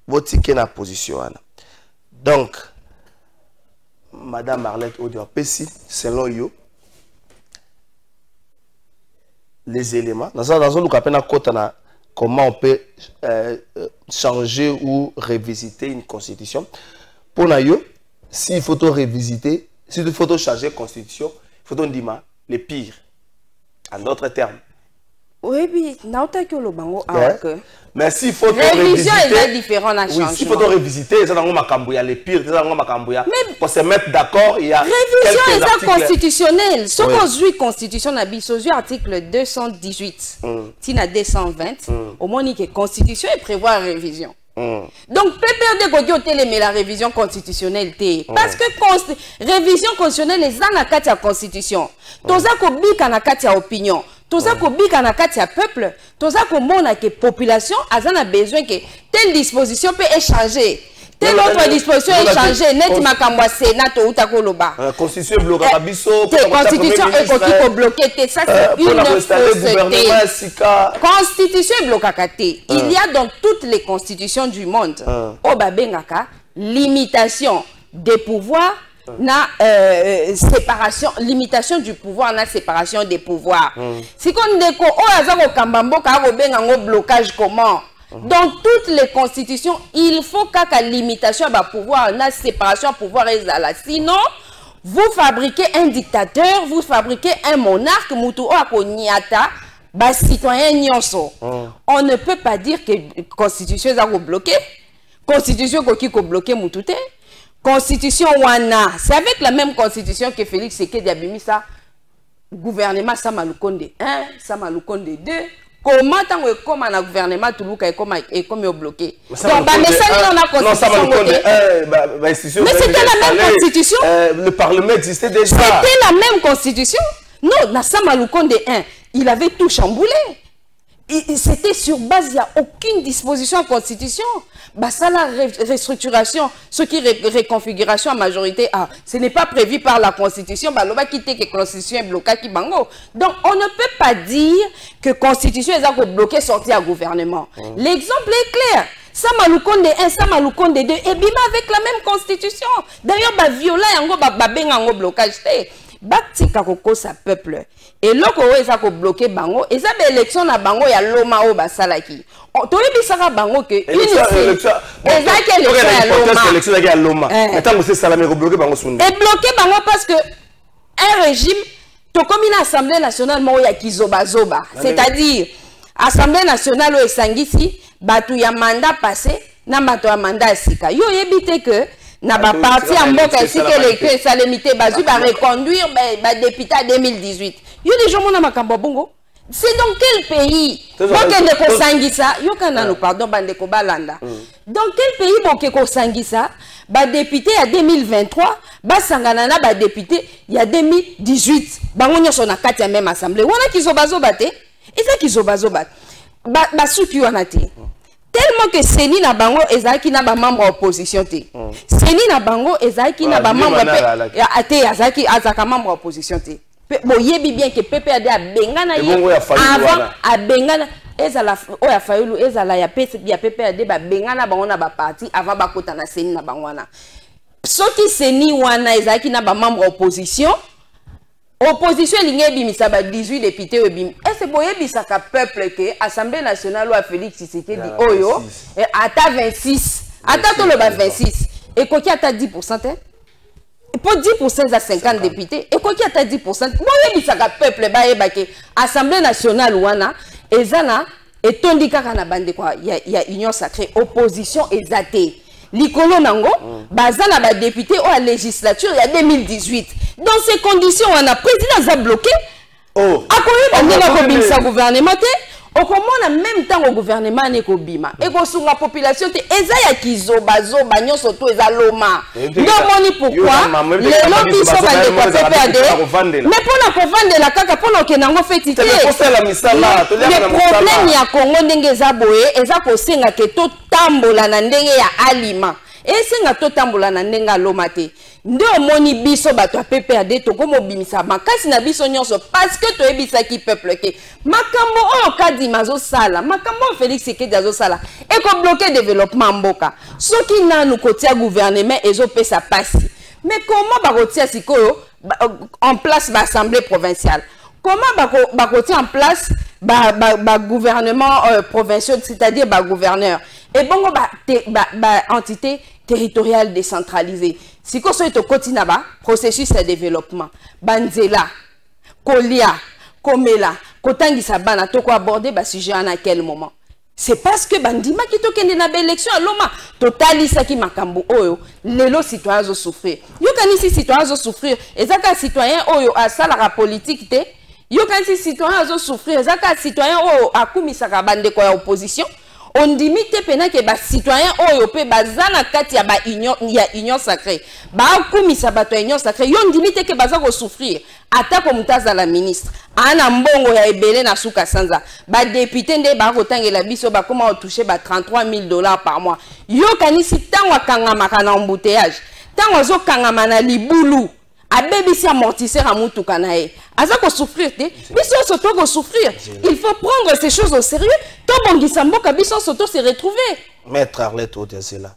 Botika na position ana. Donc Madame Marlette Odio Pessi, selon you, les éléments. Dans le comment on peut changer ou revisiter une constitution. Pour nous, s'il faut revisiter, s'il faut changer la constitution, il faut dire les pires. En d'autres termes. Oui, oui, mais s'il faut révision revisiter, différent à oui, s'il faut revisiter, il y a les pires, pour se mettre d'accord, il y a révision quelques articles constitutionnelle. Ce qu'on joue constitution article 218, tina 220, au moins que constitution et prévoit révision. Donc, PPRD mais la révision constitutionnelle parce que révision constitutionnelle est dans la carte de la constitution. Toza ko bika na carte ya opinion. Toza ko bika na carte ya peuple. Toza ko mona que population a besoin que telle disposition peut échanger. Telle autre disposition est changée. Net makambo Sénat ou takoloba. Constitution bloquée biso. Constitution est bloquée. Ça c'est une fausseté. Constitution est bloquée. Il y a dans toutes les constitutions du monde au babengaka limitation des pouvoirs na séparation, limitation du pouvoir na séparation des pouvoirs. Si qu'on déco o azako kambambo ka ko benga blocage comment? Dans toutes les constitutions, il faut qu'il y ait une limitation à pouvoir, une séparation à pouvoir. Sinon, vous fabriquez un dictateur, vous fabriquez un monarque, on ne peut pas dire que la constitution est bloquée. La constitution est bloquée. Constitution wana, c'est avec la même constitution que Félix Sekedi Abimisa, gouvernement Samalukonde 1, Samalukonde 2. Comment tant que comme un gouvernement Toulouka est comme bloqué. Donc mais c'était la même constitution. Le Parlement existait déjà. C'était la même constitution. Non, dans Samalukonde 1, il avait tout chamboulé. C'était sur base, il n'y a aucune disposition en constitution. Bah, ça, la restructuration, ce qui est réconfiguration en majorité A, ce n'est pas prévu par la constitution. Bah, on va quitter que la constitution est bloquée qui bango. Donc, on ne peut pas dire que la constitution est bloquée sortie à gouvernement. L'exemple est clair. Samalukonde 1, Samalukonde 2, et bima avec la même constitution. D'ailleurs, bah, viola yango, bah, bengango blocage. Baktika koko sa peuple et loko eza ko bloquer bango eza be élection na bango ya loma o basalaki to yebisaka bango que élection ya loma etango c'est salame ko bloquer bango sunde et bloquer bango parce que un régime to comme une assemblée nationale mo ya kizoba zoba c'est-à-dire assemblée nationale o esangisi batu ya mandat passé na bato ya mandat sika yo yebite que na ba parti en mboka ici que les salemité bazu ba reconduire ba député en 2018. Yo les gens mona makambo bongo. C'est dans quel pays boke de ko sangisa yo kana no pardon bande ko balanda. Dans quel pays boke ko sangisa ba député en 2023 ba sangana na ba député il y a 2018. Bango nyoso na kati ya même assemblée. Wana kizobazo bate. Et ça kizobazo bate. Ba suki wana te. Tellement que Seni na bango ezaki na ba membre opposition te. Seni na bango ezaki na ba membre ate azaki azaka membre opposition te. Bo yebi bien que PPRD a bengana avant a bengana ezala o ya fayulu ezala ya PPRD ba bengana bango na ba parti avant ba kota na Seni na bango wana. Soki Seni wana ezaki na ba membre opposition opposition linge bimisa ba 18 députés ebim. Est-ce que boye bisaka peuple que Assemblée nationale ou Félix Tshisekedi oyo ata 26 ata to le ba 26 et koki ata 10% pour 10% à 50 députés et koki ata 10% boye bisaka peuple ba yeba que Assemblée nationale wana ezana etondi kaka na bande kwa ya union sacrée opposition ezate likolo nango bazana ba député au législature il y a 2018 dans ces conditions on a président a bloqué akoyeba ndenge kobimisa gouvernement te okomona même temps au gouvernement ne kobima et kosunga population te eza ya kizoba zoba nyonso to eza loma ndo moni pourquoi lelo biso bande kwa PPAD mais pona kovandela kaka pona okenango feti te le problème ya Congo ndenge eza boye eza kosenga ke to tambola na ndenge ya alima esenga to tambola na ndenge loma te nde omoni biso bato ya PPAD to komo bimisa makasi na biso nyonso parce que to ebisa ki peuple ke makambo oyo kadima zo sala makambo Félix Tshisekedi azo sala et ko bloquer développement mboka soki nanu kotia gouvernement ezo pesa pasi mais comment ba kotia sikoyo en place ba assemblée provinciale comment ba kotia en place ba gouvernement provincial c'est-à-dire ba gouverneur et bongo ba entité territoriale décentralisée si ko so to kotina ba processus de développement banzela kolia komela kotangisa bana to ko aborder ba sujet à quel moment c'est parce que bandima ki to kende na ba élection à Loma totalisa ki makambo oyo lelo citoyens zo souffrir yo kanisi citoyens zo souffrir ezaka citoyen oyo asala politique te yo kanisi citoyens zo souffrir ezaka citoyen oyo akumisaka bande ko ya opposition on dimite pena ke ba citoyen oyo pe bazana kati ya ba union sacrée ba kumisa bato ya union sacrée yo dimite ke baza ko souffrir atako mutaza la ministre ana mbongo ya ebele na suka sanza ba député nde ba kotangela biso ba koma toucher ba $33,000 par mois yo kanisi tango kangama kana embouteillage tango zo kangama na libulu abebisi amortisseur à mutuka na e aza ko souffrir te biso soto ko souffrir il faut prendre ces choses au sérieux to bongisa mboka biso soto se retrouver maître Arlette Otesela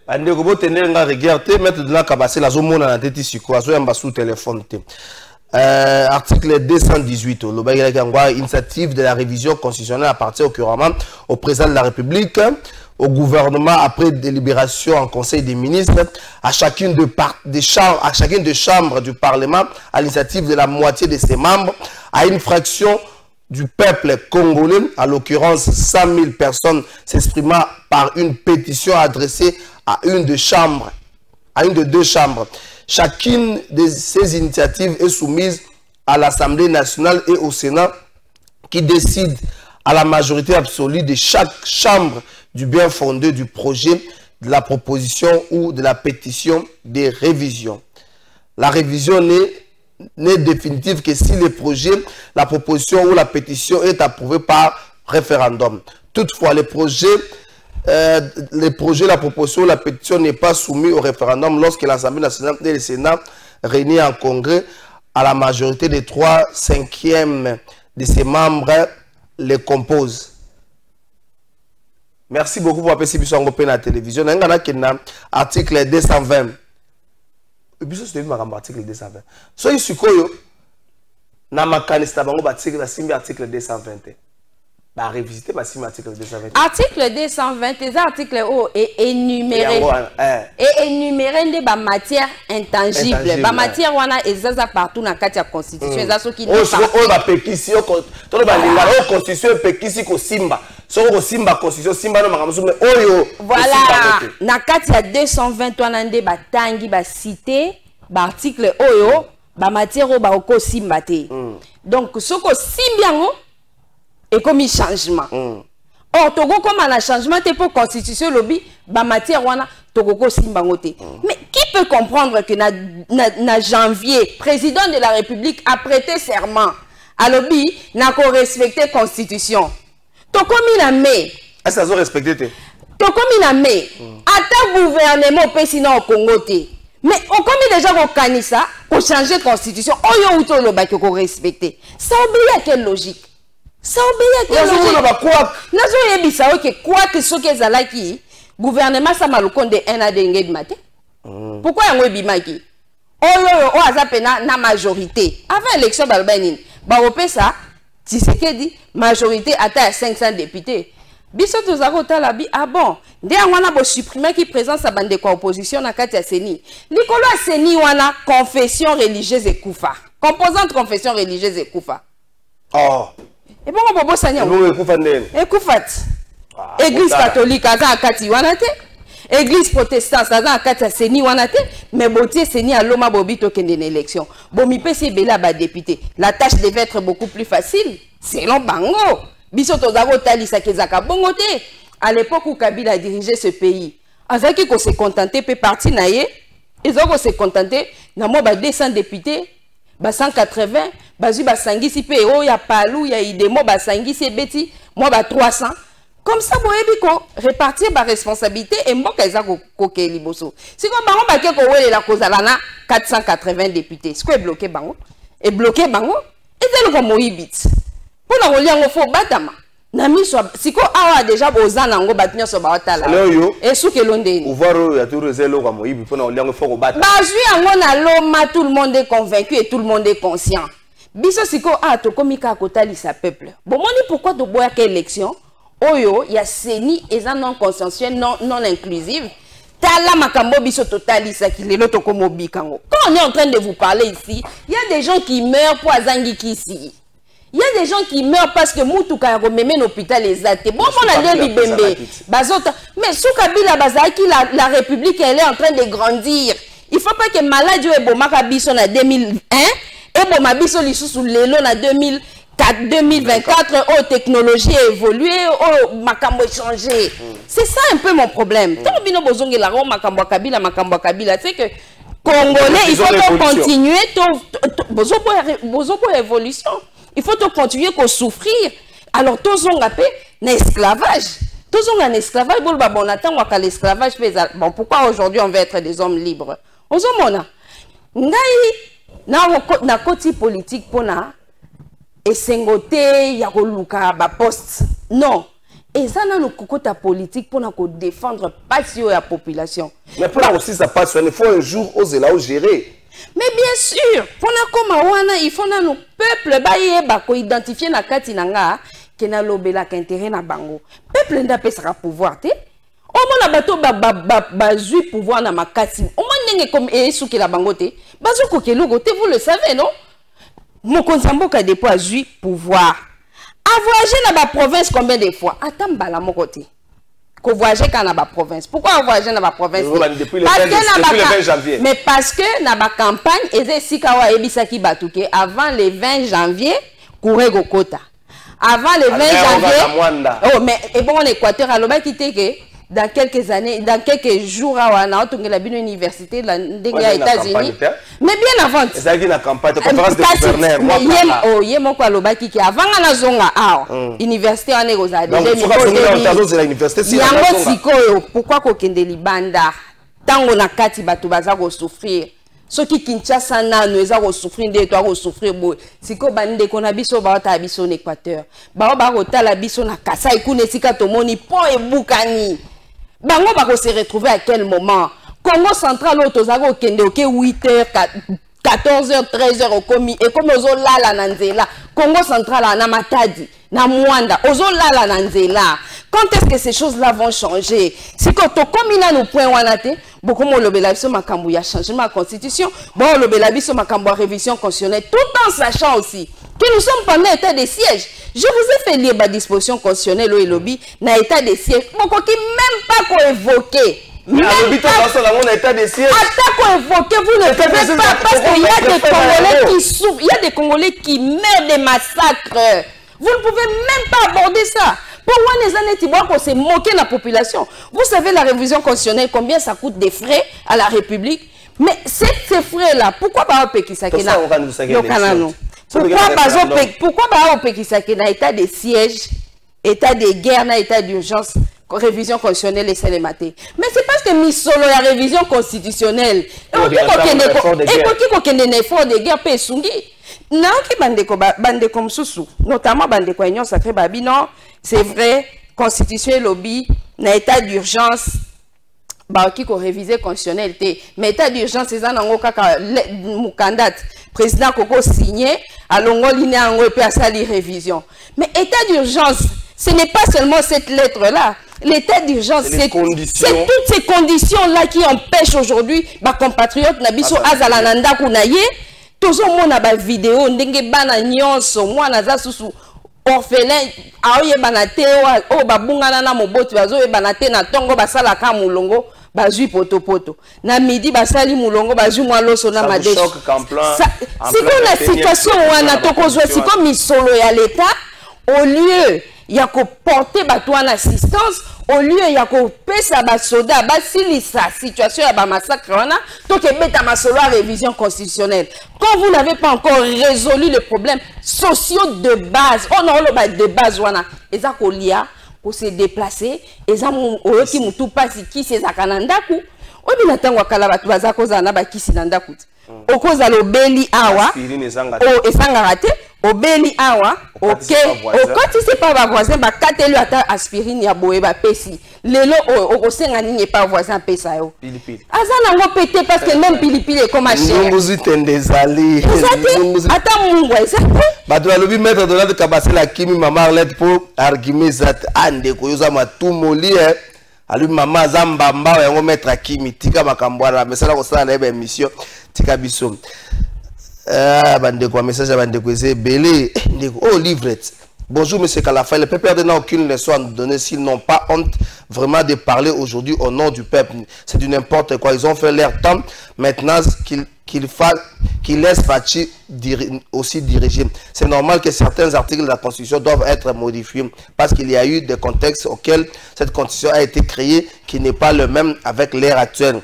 ande ko botende nga regarder maître de la kabase la zomona na tete siko azo yamba sous téléphone te article 218 le bagay la initiative de la révision constitutionnelle appartient au président de la République au gouvernement après délibération en conseil des ministres, à chacune des chambres du Parlement, à l'initiative de la moitié de ses membres, à une fraction du peuple congolais, à l'occurrence 100 000 personnes s'exprimant par une pétition adressée à une de deux chambres. Chacune de ces initiatives est soumise à l'Assemblée nationale et au Sénat qui décide à la majorité absolue de chaque chambre du bien fondé du projet, de la proposition ou de la pétition de révision. La révision n'est définitive que si le projet, la proposition ou la pétition est approuvé par référendum. Toutefois, le projet, la proposition ou la pétition n'est pas soumis au référendum lorsque l'Assemblée nationale et le Sénat réunis en congrès à la majorité des 3/5 de ses membres les composent. Merci beaucoup pour appeler Sibiso Angopé na télévision. N'a pas article 220. Biso c'est article 220. So isukoyo na makanista bango article la simbi article 220. Ba revisiter ba simbi article 220. Article 220 c'est article O est énuméré. Et énuméré de ba matière intangible. Ba matière wana ezaza partout na kati ya constitution ezaso ki ne pas. O ba pekisi o to ba lingala o constitution pekisi ko simba. Soko simba constitution simba no makamso mais oyo. Voilà. Na kati ya 220 wana nde ba tangi ba cité ba article oyo ba matière o ba ko simba te. Donc soko simbiango et comme un changement. Or, Togo comme un changement, c'est pour constitution lobby, ba matière wana Togo simbangote. Mais qui peut comprendre que na janvier, président de la République a prêté serment à lobby n'a qu'à respecter constitution. Togo mi la mai. Est-ce que ça respecté te? Togo mi la mai. Ata gouvernement peut sinon au Congo te. Mais on comme déjà au Kanissa, pour changer constitution, on y a outo le bac qu'on respecter. Ça obéit à quelle logique? Ça obéit à quelle logique? Quoi que ce que zalaki gouvernement ça malukonde un a dengue matin. Pourquoi y a bimaki? oyo aza pena na majorité avant élection balbanine ba opesa Tshisekedi majorité ata 500 députés biso tozako tala bi ah bon nde wana bo supprimer qui présence bande kwa opposition na kati ya seni likolo ya seni wana confession religieuse ekufa composante confession religieuse ekufa oh et bon bobo sanya ekufa ndene ekufa église catholique aza kati wana te église protestante aza kati ya seni wana te mais botie seni aloma bobito kende na élection bomi pesi bela ba député la tâche devait être beaucoup plus facile selon bango biso tozako talisa kezaka bongo te à l'époque où Kabila dirigeait ce pays azaki ko se contenter pe parti na ye ezoko se contenter na mo ba 200 députés ba 180 bazui ba sangisi pe o ya palu ya idemo ba sangisi beti mo ba 300 comme ça boyebi ko répartir ba responsabilité et mboka ezako kokeli boso siko bango ba ke ko welela kozala na 480 députés ce que bloqué bango et bloqué bango et tellement moyibit pour na oliango fo batama na miso siko awa déjà bozana ngo batnya so baotala et souke londeni ouvaro ya tout rezelo kwa moyibi pour na oliango fo ko batama bazui yango na loma tout le monde est convaincu et tout le monde est conscient biso siko to komika kotalisa peuple bomoni pourquoi to boya ke élection oyo ya seni eza non consensuel non inclusive tala makambo biso totalisa kilelo to komobikango quand on est en train de vous parler ici il y a des gens qui meurent pour azangi kisi. Il y a des gens qui meurent parce que Moutouka a remémé l'hôpital les athées. Bon, on a dit Bibembe. Mais sous Kabila Bazaki, la République, elle est en train de grandir. Il ne faut pas que Maladjo et Bomakabiso en 2001 et Bomabiso sous l'élo en 2024, oh, technologie a évolué, oh, Makambo a changé. C'est ça un peu mon problème. Tant que nous avons la Rome, Makambo Kabila, c'est que Congolais, il faut continuer, Bozobo évolution. Il faut continuer à souffrir. Alors, tous ont rappelé l'esclavage. Tous ont un esclavage. Bon, on attend que l'esclavage fait. Bon, pourquoi aujourd'hui on veut être des hommes libres? On se mona. Na côté politique pour na et sengoté ya koluka ba poste. Non. Et ça na kokota politique pour na ko défendre passion la population. Mais pour aussi ça passe, il faut un jour oser là gérer. Mais bien sûr, il faut que nos peuples identifier na kati nanga que na lobela intérêt na bango. Peuple n'a pas sera pouvoir te. Au moins bato bazui pouvoir na makati. Au moins nenge comme esuki la bango te. Bazo kokelo gote, vous le savez non? Mon konsamboka depo azui pouvoir. A voyager dans la province combien de fois? Attends bala mon côté. Qu'on voyager quand dans la province. Pourquoi voyager dans la province? Depuis le 20 janvier. Mais parce que dans la campagne, avant le 20 janvier, courir au quota. Avant le 20 janvier, oh, mais et bon, en Équateur, alors que dans quelques années, dans quelques jours, on a une université aux États-Unis. Mais bien avant. C'est la campagne de conférence de gouverneurs. Il y a mon qui avant la zone université en Écosse. Pourquoi qu'on kende libanda tango na kati batu baza ko souffrir ceux qui Kinshasa na nous eza ko souffrir nde to ko souffrir boy siko bande ko na biso ba ta biso en Équateur ba ko tala biso na Kasai kuna sika to moni po e bukani bango ba ko se retrouver à quel moment Congo central otozako kende OK 8h 14h 13h au komi et comme ozo lala na nzela Congo central na Matadi na Mwanda ozo lala na nzela. Quand est-ce que ces choses-là vont changer? C'est quand on combine nos points wanate beaucoup mo lobela biso makambo ya changement de constitution bon lobela biso makambo ya révision constitutionnelle tout en sachant aussi que nous sommes pendant état de siège. Je vous ai fait lire la disposition constitutionnelle au lobby na état de siège beaucoup qui même pas qu'on évoquer. Mais état de siège. Attaque évoqué, vous ne pouvez pas parce qu'il y a des Congolais qui souffrent, il y a des Congolais qui meurent des massacres. Vous ne pouvez même pas aborder ça. Pourquoi les années qu'on s'est moqué de la population? Vous savez la révision constitutionnelle, combien ça coûte des frais à la République? Mais ces frais-là, pourquoi pas au Pekisakena? Pourquoi pas au Pekisakena, état de siège, état de guerre, état d'urgence? Révision constitutionnelle et c'est les matés. Mais c'est parce que mis solo la révision constitutionnelle. Et qui qu'on ait effort de guerre peut sungi. Non qui bande comme sous notamment bande quoi union sacrée babi non c'est vrai constitution lobby na état d'urgence qui ko réviser constitutionnel té mais état d'urgence c'est ça nango kaka mukanda président koko signé alongo liné ango et puis asali révision mais état d'urgence ce n'est pas seulement cette lettre là. L'état d'urgence, c'est toutes ces conditions-là qui empêchent aujourd'hui ma compatriote Nabiso Azalananda Kounaye. Tout le monde a des vidéos, ndenge bana nyonso, moi naza susu orphelin, aoye banate o babungana na mobotu bazo e banate na tongo basala ka mulongo bazui poto. Na midi basali mulongo bazui mwa loso na madeshi. C'est comme la situation wana tokozwa c'est comme misolo ya l'état au lieu il y a qu'à porter en assistance au lieu il y a qu'à pesa basoda basili sa situation ya ba massacre wana donc beta masolo à révision constitutionnelle quand vous n'avez pas encore résolu les problèmes sociaux de base on a le de base wana eza ko lia ko se déplacer eza oyo ki mutu pasi ki se zakananda ku obi natangwa kala batu bazako za na ba kisi nanda ku okoza lobeli awa o esanga te obeli awa ok okoti c'est pas ba voisin ba katelu ata aspirine ya boye ba pesi lelo okosenga nini pas voisin pesa yo azana ngo pété parce que même pilipili comme ma chère Munguzi tendezali ata mungwa esa batu alobi maître de la kabasela kimi mama Arlette pour argument zat ande ko yoza matumoli alu mama zambamba yango maître Kimi tika makambwara mesala ko sala na ba émission tika biso bande quoi message à bande quoi c'est belé oh livrette. Bonjour monsieur Kalafa, le peuple n'a aucune leçon à nous donner s'ils n'ont pas honte vraiment de parler aujourd'hui au nom du peuple. C'est du n'importe quoi, ils ont fait leur temps maintenant qu'ils laissent Fachi aussi diriger. C'est normal que certains articles de la Constitution doivent être modifiés parce qu'il y a eu des contextes auxquels cette Constitution a été créée qui n'est pas le même avec l'ère actuelle.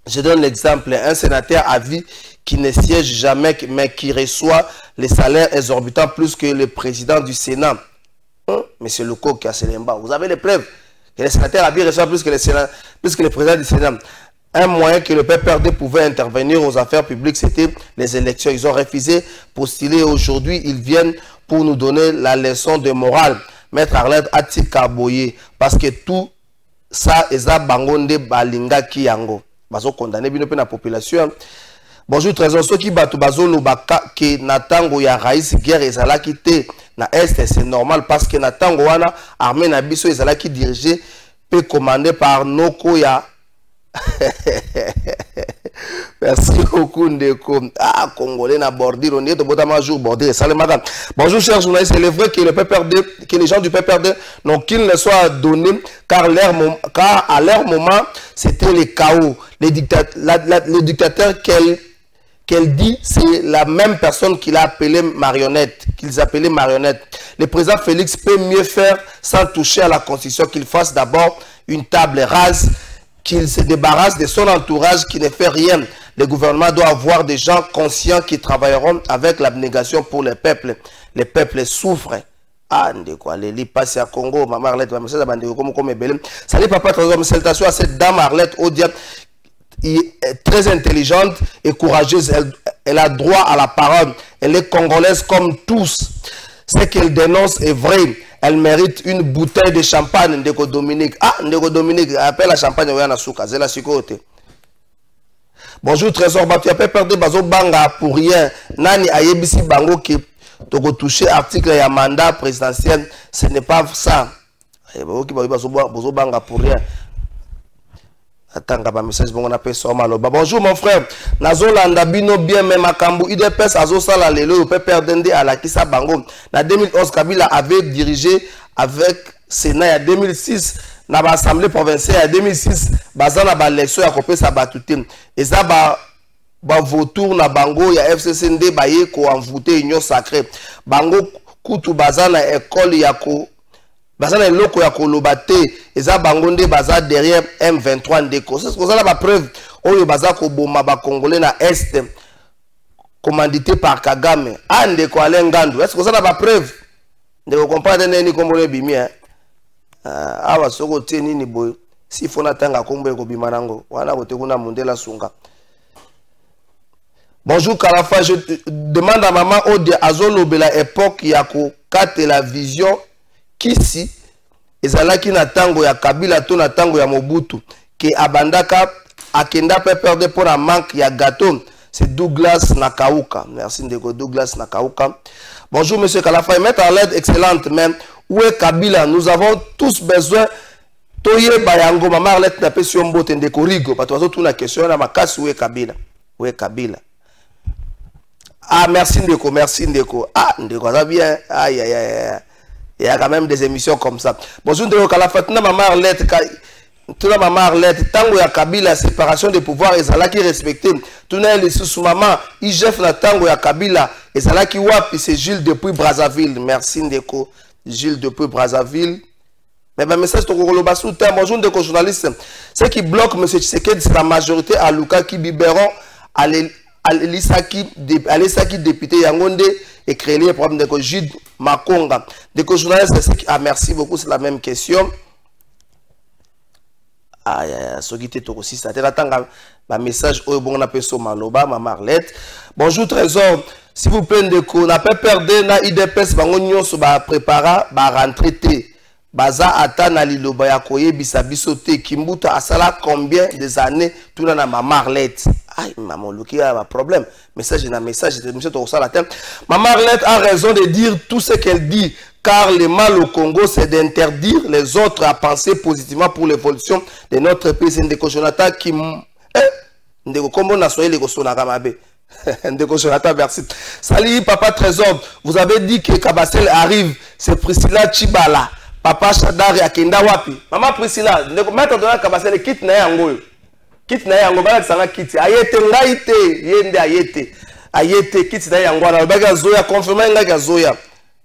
Je donne l'exemple, un sénateur à vie qui ne siège jamais, mais qui reçoit les salaires exorbitants plus que le président du Sénat. Monsieur Lecoq qui a Selemba, vous avez les preuves que les sénateurs à vie reçoivent plus que le président du Sénat. Un moyen que le PPRD pouvait intervenir aux affaires publiques, c'était les élections. Ils ont refusé postuler. Aujourd'hui, ils viennent pour nous donner la leçon de morale. Maître Arlette Atika Boye, parce que tout ça, eza bangonde balinga kiyango. Bazo condamné bino pe na population. Bonjour trésor, ceux qui battent bazolo baka que natango ya raïs guerre ezala ki te na est c'est normal parce que natango wana armée na biso ezala ki dirigé pe commandé par Noko ya merci beaucoup Ndeko. Ah congolais na bordir on est de botama jour bordir salemaka. Bonjour chers journalistes, c'est vrai que le PPRD que les gens du PPRD n'ont qu'une leçon à donner car à leur moment c'était le chaos. Les dictateurs qu'elle dit, c'est la même personne qu'il a appelé marionnette, qu'ils appelaient marionnette. Le président Félix peut mieux faire sans toucher à la Constitution, qu'il fasse d'abord une table rase, qu'il se débarrasse de son entourage qui ne fait rien. Le gouvernement doit avoir des gens conscients qui travailleront avec l'abnégation pour le peuple. Le peuple souffre. Ah, quoi, les passent à Congo, maman Arlette, salut papa, salutations à cette dame Arlette Odia. Est très intelligente et courageuse, elle a droit à la parole, elle est congolaise comme tous. Ce qu'elle dénonce est vrai, elle mérite une bouteille de champagne. Ndeko Dominique, ah Ndeko Dominique, appelle la champagne Oyana Souka, c'est la sécurité. Bonjour trésor, tu as pas perdu bazo banga pour rien. Nani ayebisi bango qui toko touché article ya mandat présidentiel, ce n'est pas ça. Bazo banga pour rien. Attends, message bon on appelle ça maloba. Bonjour mon frère. Nazolanda bino bien même makambu IDPS azo sala lelo PPRD à la kisa bango. Na 2011 Kabila avait dirigé avec Sénat en 2006 na l'Assemblée provinciale en 2006 bazana ba élection ya kopesa batute. Eza ba votour na bango ya FCCND baye ko envoûter union sacrée. Bango kutu bazana école ya ko bazana loko ya kolobate eza bangonde baza derrière M23 ndeko. C'est ce qu'on a la preuve oyo baza ko boma ba congolais na est commandité par Kagame. Ande ko alengandu. Est-ce que ça la preuve? Ndeko comprendre neni kombole bimi awa soko teni ni boy. Si fona tanga kombe ko bimanango. Wana ko te kuna mundela sunga. Bonjour Kalafa, je demande à maman Ode azolobela époque ya ko kate la vision Kisi ezalaki na tango ya Kabila to na tango ya Mobutu. que abandaka akenda peut perdre pour un manque ya gâteau. C'est Douglas Nakauka. Merci Ndeko Douglas Nakauka. Bonjour monsieur Kalafa, mettre en l'aide excellente, mais où est Kabila? Nous avons tous besoin. Toye Bayango, maman Arlette n'a pas sur un bout Ndeko Rigo. Parce que tout la question là, ma casse où est Kabila? Où est Kabila? Ah merci Ndeko, merci Ndeko. Ah Ndeko ça bien. Aïe aïe aïe. Il y a quand même des émissions comme ça. Bonjour Ndeko Kalafa, tout maman Arlette. Tout la maman Arlette, tango ya Kabila, séparation des pouvoirs, et ça qui respecté. Tout le sous maman, IGF la tango ya Kabila, et ça qui wapi, c'est Gilles depuis Brazzaville. Merci Ndeko, Gilles depuis Brazzaville. Mais ben message to Kokolo Bassou, bonjour Ndeko journaliste. Ce qui bloque M. Tshisekedi, c'est la majorité à Luka qui biberon, à l'Isaki député Yangonde, et créer les problèmes de Gilles Makonga. Ndeko journaliste, ah merci beaucoup, c'est la même question. Message au bon Maloba, ma Marlette. Bonjour Trésor, s'il vous plaît, Ndeko, n'a pas perdu na IDPS, bangonyo so ba prépara, ba rentré. Baza ata na liloba ya koye bisabisote Kimbuta asala combien des années tout na ma Marlette. Aïe, maman, Luki a un problème. Message, il y a un message, monsieur Torosa la tête. Ma Marlette a raison de dire tout ce qu'elle dit. Car le mal au Congo, c'est d'interdire les autres à penser positivement pour l'évolution de notre pays. C'est Ndeko Jonathan qui... Ndeko Kombo na soye le Gosonaka Mabe. Ndeko Jonathan, merci. Salut, Papa Trésor. Vous avez dit que Kabasel arrive. C'est Priscilla Chibala. Papa Chadari Akenda Wapi. Maman Priscilla, Ndeko Maître Donald Kabasel quitte na yango. Quitte na yango. Bala Kisanga quitte. Ayete ngaite. Yende ayete. Ayete quitte na yango. Na baga Zoya. Confirme nga Zoya.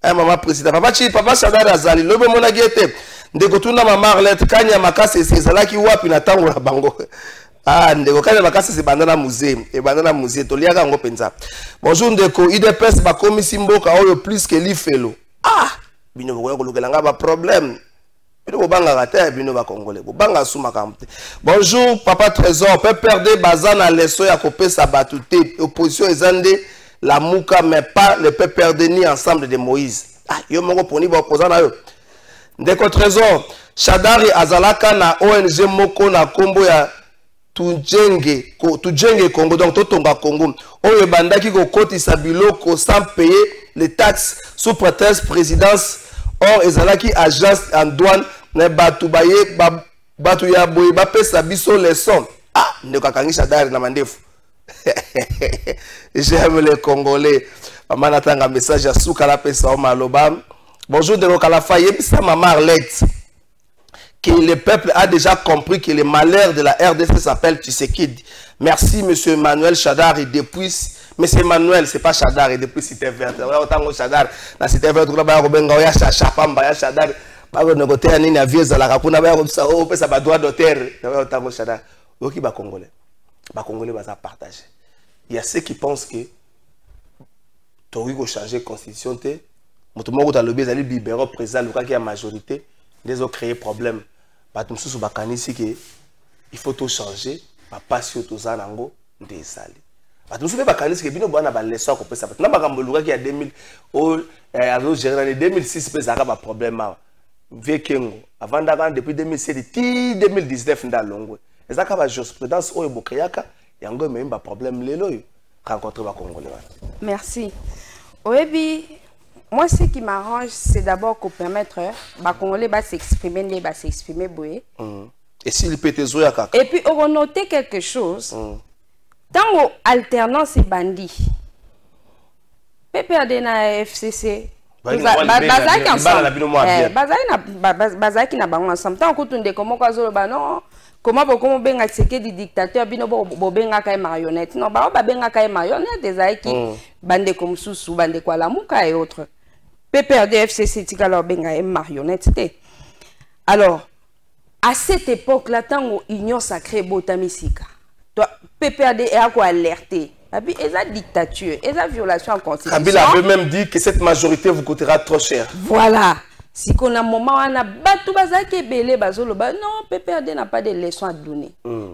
Maman président papa Chadari azali lobe mona giete ndeko tuna maman Arlette kanya makase sezalaki wapi na tango na bango ah ndeko kanya makase se bandana musée et bandana musée to liaka ngo penza. Bonjour ndeko IDPS ba komisi mboka oyo plus que lifelo ah bino boya ko lukelanga ba problème bino bobanga kata bino ba congolais bobanga suma kamte. Bonjour papa Trésor peut perdre bazana leso ya kopesa batute opposition ezande la Mouka, mais pas le PPRD ni ensemble de Moïse. Ah, yo mongo poni ba opposant na yo. Ndeko Trésor, Chadari azalaka na ONG moko na kombo ya Tujenge Congo, donc Totonga Congo. Oyo bandaki ko kotisa biloko sans payer les taxes sous prétexte présidence. Or ezalaki agence en douane na batu baye batu ya boye ba pesa biso leçon. Ah, ndeko kangi Chadari na mandefu. J'aime les Congolais. Maman attend un message à Soukala Pesa Maloba. Bonjour de Lokalafa. Yebisa Maman Arlette. Que le peuple a déjà compris que le malheur de la RDC s'appelle Tshisekedi. Merci monsieur Emmanuel Chadari depuis. Monsieur Emmanuel, c'est pas Chadari depuis Cité Verte. Autant que Chadari. La Cité Verte, on a Robenga, ya Chapamba, ya Chadari. Pas de côté, on a une vieille à la Rapuna, on a ça, on peut ça, droit d'auteur. Autant que Chadari. Qui va Congolais? Les Congolais vont partager. Il y a ceux qui pensent que tu as changer la constitution. Tu as le bien d'aller libérer président, le cas qui a majorité, ils ont créé problème. Il faut tout changer. Pas si tu as un des salles. Tu sais pas que tu as un leçon qu'on peut ça. Tu as un qui a 2000 2006 peut avoir un problème. Avant d'avoir depuis 2007 2019 dans l'ongo. Et ça va jurisprudence au Bokayaka, il y a un problème lelo rencontrer les Congolais. Merci. Oui, moi ce qui m'arrange c'est d'abord qu'on permettre les Congolais de s'exprimer, et s'il peut te jouer à et puis on va noter quelque chose. Dans l'alternance et bandit, PPRD na FCC. Bazaki na bango ensemble. Tant que tu ne comment comment beaucoup benga Tshisekedi dictateur bino bo benga kay marionnette. Non ba benga kay marionnette des aiki bande comme Soussou bande kwa la Mouka et autres. PPRD FCC tika leur benga marionnette. Alors à cette époque là tant union sacrée botamisika. Toi PPRD est à quoi alerter. Et la dictature, et la violation en constitution. Kabila avait même dit que cette majorité vous coûtera trop cher. Voilà. Si qu'on a un moment, on a battu bazaki belé bazolo ba non, PPRD n'a pas de leçons à donner.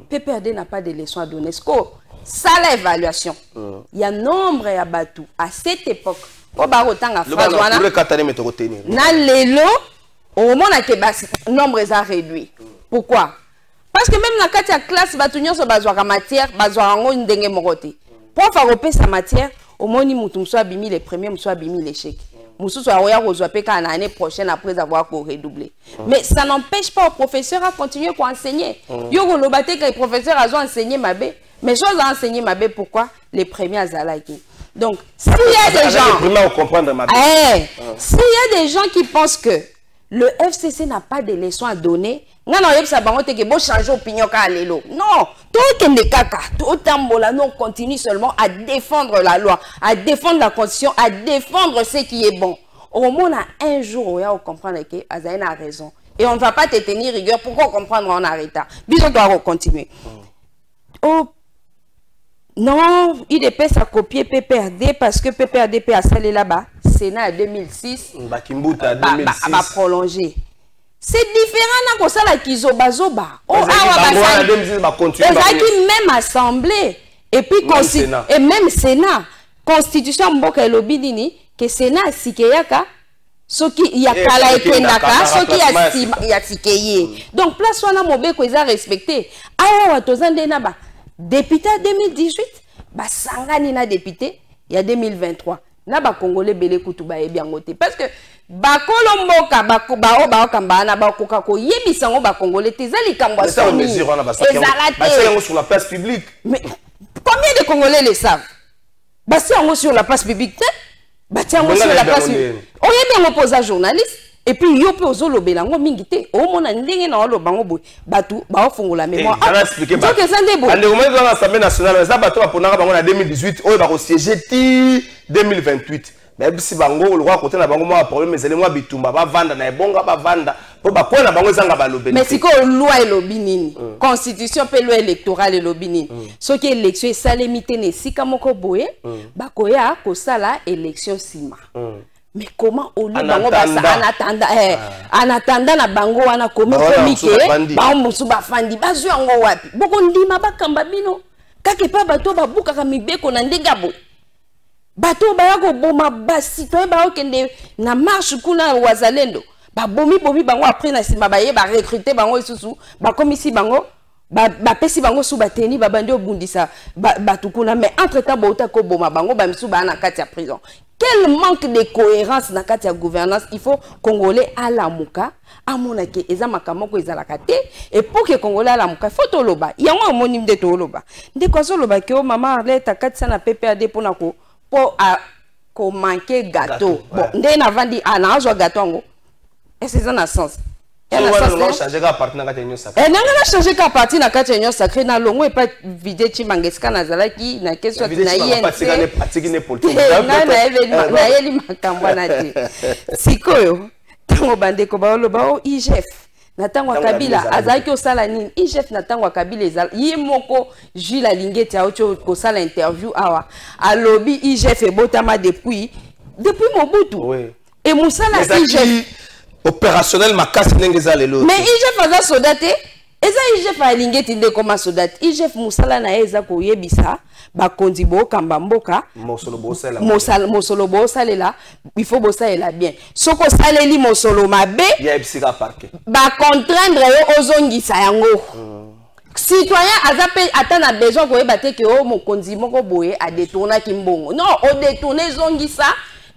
PPRD n'a pas de leçons à donner. Ça l'évaluation. Il y a nombre à battu à cette époque. Au barotan à phrase na lelo au moment que nombre est réduit. Pourquoi? parce que même dans la classe batu nyonso bazwa ka matière bazwa ngo ndenge morote prof a repé sa matière au moni mutu mso abimi les premiers mso abimi l'échec mususu aoya kozwa pe ka na année prochaine après avoir redoubler mais ça n'empêche pas au professeur à continuer à enseigner yo ko lobate que le professeur a enseigné mabe mais chose à enseigner mabe pourquoi les premiers azalaki. Donc s'il y a des gens s'il y a des gens qui pensent que le FCC n'a pas de leçons à donner, non, changer opinion. Non, nous continue seulement à défendre la loi, à défendre la constitution, à défendre ce qui est bon. Au moins, un jour, on va comprendre que Azaïna a raison. Et on ne va pas te tenir rigueur. Pourquoi comprendre en arrêtant? Bisous, doit continuer. Oh, non, IDP ça copié PPRD parce que PPRD a salé là-bas. Sénat en 2006. Bakimbuta 2006. Va prolonger. C'est différent dans ça la kizobazoba. Oh, même assemblée et puis et même Sénat. Constitution mboka elobidini que Sénat sikeyaka soki yakala ekendaka soki ya sikeye. Donc place wana mobeko eza respecté. Awa watozande na ba député 2018 ba sangani na député il y a 2023. Na ba congolais belé kutu ba ebiangote parce que ba kolomboka ba okamba na ba koka ko yebisa ngo ba congolais tezali kambwa soni ezalate sur la place publique. Mais combien de congolais le savent? Ba si ngo sur la place publique ba ti ngo sur la place publique o yebi ngo posa journaliste et puis yo pe ozolobela ngo mingi te o mona ndenge na oloba ngo boy batu ba ofungola mémoire donc ça ndebo ande comment dans l'Assemblée nationale ça bato aponaka bango na 2018 oyo ba ko siéger ti 2028 mais si bango le roi côté na bango moi problème ezeli moi bitumba ba vanda na ebonga ba vanda po ba pona bango ezanga ba lobeli mais siko loi elobi nini constitution pe loi électorale elobi nini soki élection esalemite ne sika moko boye ba koya ko sala élection sima. Mais comment on en attendant na bango wana komi komike ba musu ba fandi bazwa ngo wapi boko ndima bakamba bino kake pa bato babuka ka mibeko na ndengabo bato ba yako boma basi to ba okende na marche kuna wazalendo ba bomi bango après na sima ba ye ba recruter bango isusu ba komisi bango ba pesi bango sou bateni ba bande obundisa ba tukuna mais entre temps ba utako boma bango ba misu ba na kati ya prison. Quel manque de cohérence dans la gouvernance il faut Congolais à la mouka à mon aké eza makamoko eza la kate et pour que Congolais à la mouka faut toloba il y a un homonyme de toloba de quoi soloba que maman Arlette akati na PPAD pour nako pour ko manquer gâteau bon ndé na vandi ana azwa gâteau ngo est-ce que ça na sens elle a changé ka parti na kati nyo sacré elle n'a changé ka parti na kati nyo sacré na longo et pas vidé chi mangeska na zalaki na question na yene pratique ne politique na événement na yeli makamba na ti sikoyo tango bandeko ba loba o IGF na tango Kabila azaki osala nini IGF na tango Kabila ezala yimoko Jules Alingeti aocho ko sala interview awa alobi IGF ebotama depuis Mobutu et musala IGF opérationnel makasi ndengeza lelo mais IGF aza soldate eza IGF alingeti nde koma soldate IGF musala na eza ko yebisa ba kondi bo kamba mboka mosolo bo salela il faut bo salela bien soko saleli mosolo mabe ya ebisika parquet ba contraindre yo ozongisa yango citoyen azape atana besoin ko yeba te ke o mokonzi moko boye a détourner kimbongo non o détourner zongisa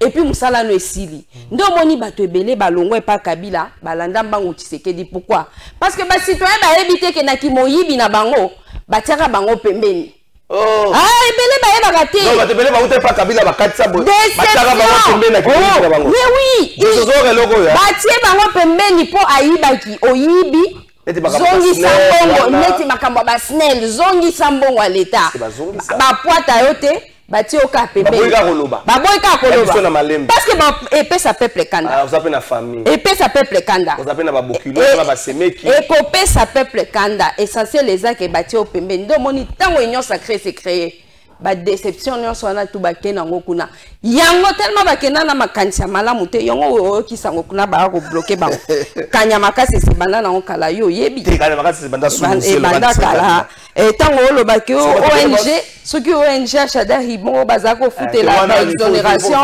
et puis musala no esili ndo moni bato ebele balongo epa Kabila balanda mbango Tshisekedi pourquoi parce que ba citoyen ba ebité ke na kimoyibi na bango batiaka bango pembeni ebele ba yeba kate non bato ebele ba uta epa Kabila bakatisa boy batiaka bango pembeni na kimoyibi na bango mais oui izozore loko ya batie bango pembeni po ayibaki oyibi zongi sambongo neti makambo ba snell zongi sambongo à l'état ba poata yote bati oka pepe baboyika koloba parce que epé sa peuple kanda vous avez na famille epé sa peuple kanda vous avez na ba bokulo na ba semeki ekopé sa peuple kanda essentiel les que bati o pembe ndo moni tango union sacrée s'est créé ba déception nyonso wana tu bakena ngo kuna yango tellement bakena na makanisa malamu te yango o kisango kuna ba ko bloquer bango kanya makasi se banda na kala yo yebi te kanya makasi se banda su banda kala tango lo bakio ONG ce qui ONG achada ribon bazako futela ba exonération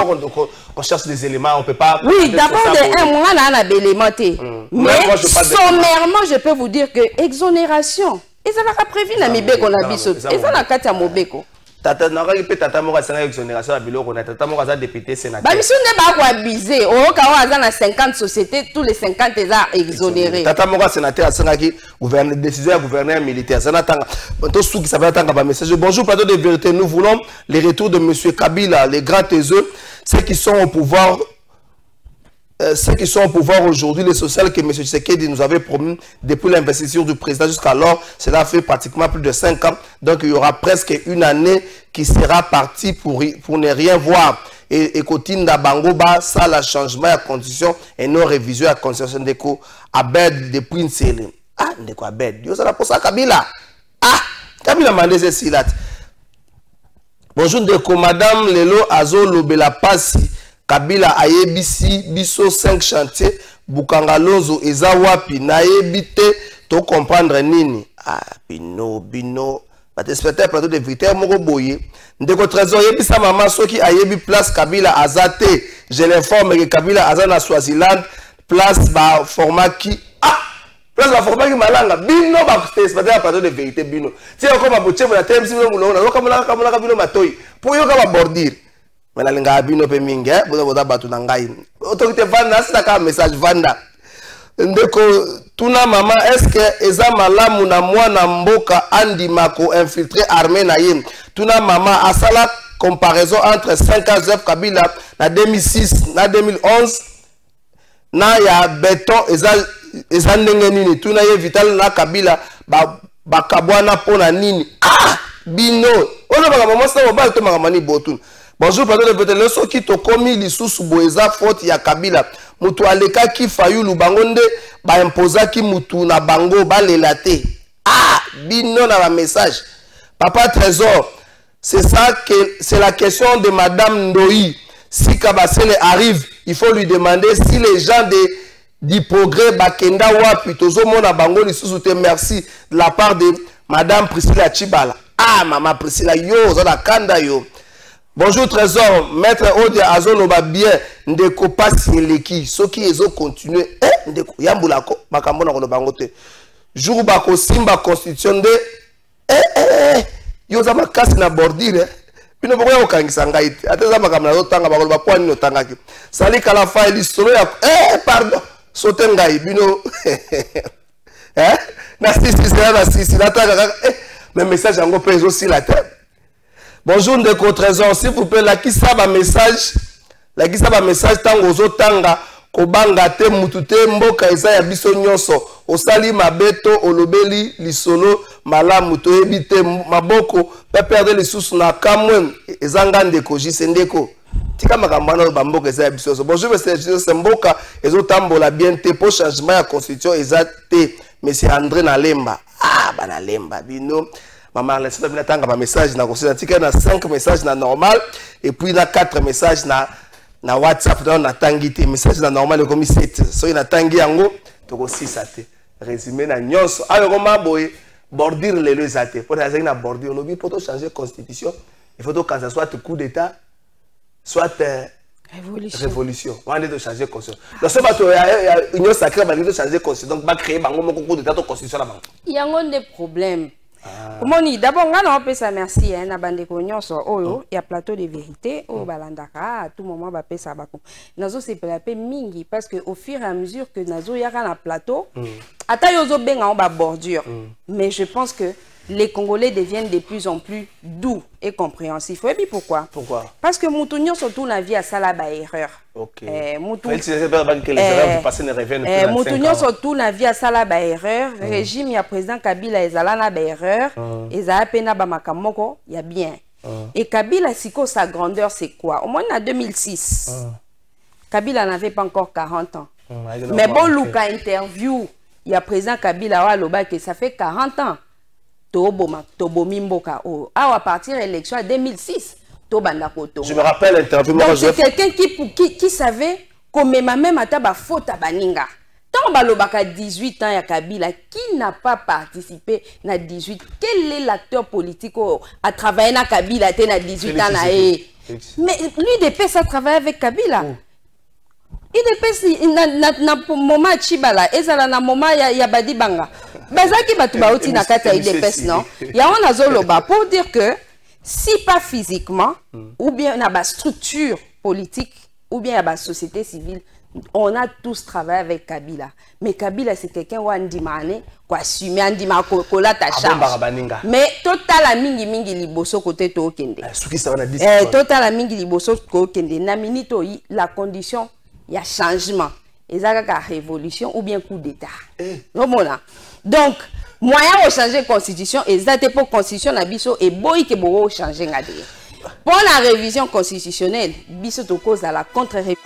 on cherche des éléments on peut pas oui d'abord de un mois na élément te mais sommairement je peux vous dire que exonération et ça va prévu na mibeko na biso et ça na kati ya mobeko tata nakaki pe tata moko asanga exonération ya biloko na tata moko aza député sénateur ba biso nde ba ko abuser o ka wa aza na 50 sociétés tous les 50 eza exonérés tata moko sénateur asangaki gouverneur décision ya gouverneur militaire ça natanga to souki ça va tanga ba message bonjour plateau de vérité nous voulons les retours de monsieur Kabila les grands taiseux ceux qui sont au pouvoir aujourd'hui, les sociales que M. Tshisekedi nous avait promis depuis l'investiture du président jusqu'alors, cela fait pratiquement plus de 5 ans. Donc il y aura presque une année qui sera partie pour ne rien voir. Et Kotinda Bangoba, ça, le changement à condition et non révision à condition de quoi Abed depuis une série. Ah, de quoi Abed? Yo, ça la pose à Kabila. Ah, Kabila m'a dit ceci là. Bonjour, de quoi madame Lelo Azo Lobela Passi. Kabila ayebisi biso 5 chantiers Bukangalonzo eza wapi na yebite to comprendre nini ah bino ba téléspectateur plateau de vérité moko boye ndeko trésor yebisa maman soki ayebi place Kabila azate je l'informe que Kabila azana Swaziland place ba format qui ah place ba format qui malanga bino ba téléspectateur plateau de vérité bino ti ko ba boche na temsi bino mulona lokamula bino matoi pour yo ka ba bordir mais linga bino pe mingi boda batu na ngai autorité vanda c'est ka message vanda ndeko tuna mama est-ce que eza malamu na mwana mboka andima ko infiltrer armée na ye tuna mama asala comparaison entre 5 ans Joseph Kabila na 2006 na 2011 na ya béton eza ndenge nini tuna ye vital na Kabila ba kabwana pona nini ah bino ona baka mama sa ba to makamani botun. Bonjour, pardon de peut-être le soki to komi lisusu boeza faute ya Kabila. Mutu aleka ki fayulu bangonde ba imposa ki mutu na bango ba lelate. Ah, bino na la message. Papa Trésor, c'est ça que c'est la question de madame Ndoi. Si Kabasele arrive, il faut lui demander si les gens du progrès bakenda wapi tozo mona bango lisusu te merci de la part de madame Priscilla Chibala. Ah, maman Priscilla yo za kanda yo. Bonjour Trésor, maître Ode Azolo ba bien ndeko pasi eleki soki ezo continuer ndeko yambulako makambo na kolo bango te jour ba ko simba constitution de yo za makasi na bordire bino boko ya okangisa ngai ateza makambo na zotanga bakolo ba kwani no tangaki sali kala faili solo ya pardon sote ngai bino na sisi na tanga mais message yango pe ezo sila te. Bonjour ndeko Trésor, s'il vous plaît, la qui ça ba message tango zo tanga kobanga te mutute mboka eza ya biso nyonso osali mabeto olobeli lisolo malamu to ebite maboko pe perdre lisusu na kamwe ezanga ndeko jise ndeko tika makambo na ba mboka eza ya biso. Bonjour monsieur mboka ezo tambola bien te pour changement ya constitution eza te monsieur André Nalemba ah bana lemba bino. Maman, laissez moi un message na consultation na 5 messages na normal et puis na 4 messages na WhatsApp na tangité message na normal comme 7 so na tangi yango to ko 6 ate résumé na nyonso ayo ko maboye bordir lelo ezate pour na bordir lobi pour to changer constitution il faut que ça soit coup d'état soit révolution on a de changer constitution donc ce bato ya union sacrée ba de changer constitution donc ba créer bango moko coup d'état to constitution la bango yango des problèmes. Moni d'abord ngana on peut ça merci na bande ko nyonso oyo ya plateau de vérité o balandaka à tout moment ba pesa bako nazo se plaper mingi parce que au fur et à mesure que nazo yaka na plateau ata yozo benga on ba bordure mais je pense que les Congolais deviennent de plus en plus doux et compréhensifs. Et puis pourquoi? Parce que mutu nyonso tout na vie à sala ba erreur. OK. Mutu nyonso tout na vie à sala ba erreur. Régime ya président Kabila ezala na ba erreur, ezala pena ba makamoko ya bien. Et Kabila siko sa grandeur c'est quoi? Au moins en 2006. Kabila n'avait pas encore 40 ans. Mais bon Luka interview, il y a président Kabila wa loba que ça fait 40 ans. tobomi mboka o à partir de l'élection en 2006 je me rappelle interview donc c'est quelqu'un qui savait comme même ata ba faute baninga tant balobaka 18 ans ya Kabila qui n'a pas participé na 18 quel est l'acteur politique à travailler na Kabila té na 18 ans na mais l'UDPS a travaillé avec Kabila l'UDPS na moment Chibala ezala na moment ya Badibanga bazaki batu bauti na kata UDPS non ya on azoloba pour dire que si pas physiquement ou bien na ba structure politique ou bien à la société civile, on a tous travaillé avec Kabila. Mais Kabila, c'est quelqu'un qui a assumer, qui a ta charge. Mais total a mingi liboso côté to kende. Total a mingi liboso côté kende. Na minito la condition, il y a changement. Et ça a révolution ou bien coup d'état. Donc, moyen de changer la constitution, et ça pour la constitution na biso et boy que boy changer ngade. Pour la révision constitutionnelle, biso to cause à la contre-révision.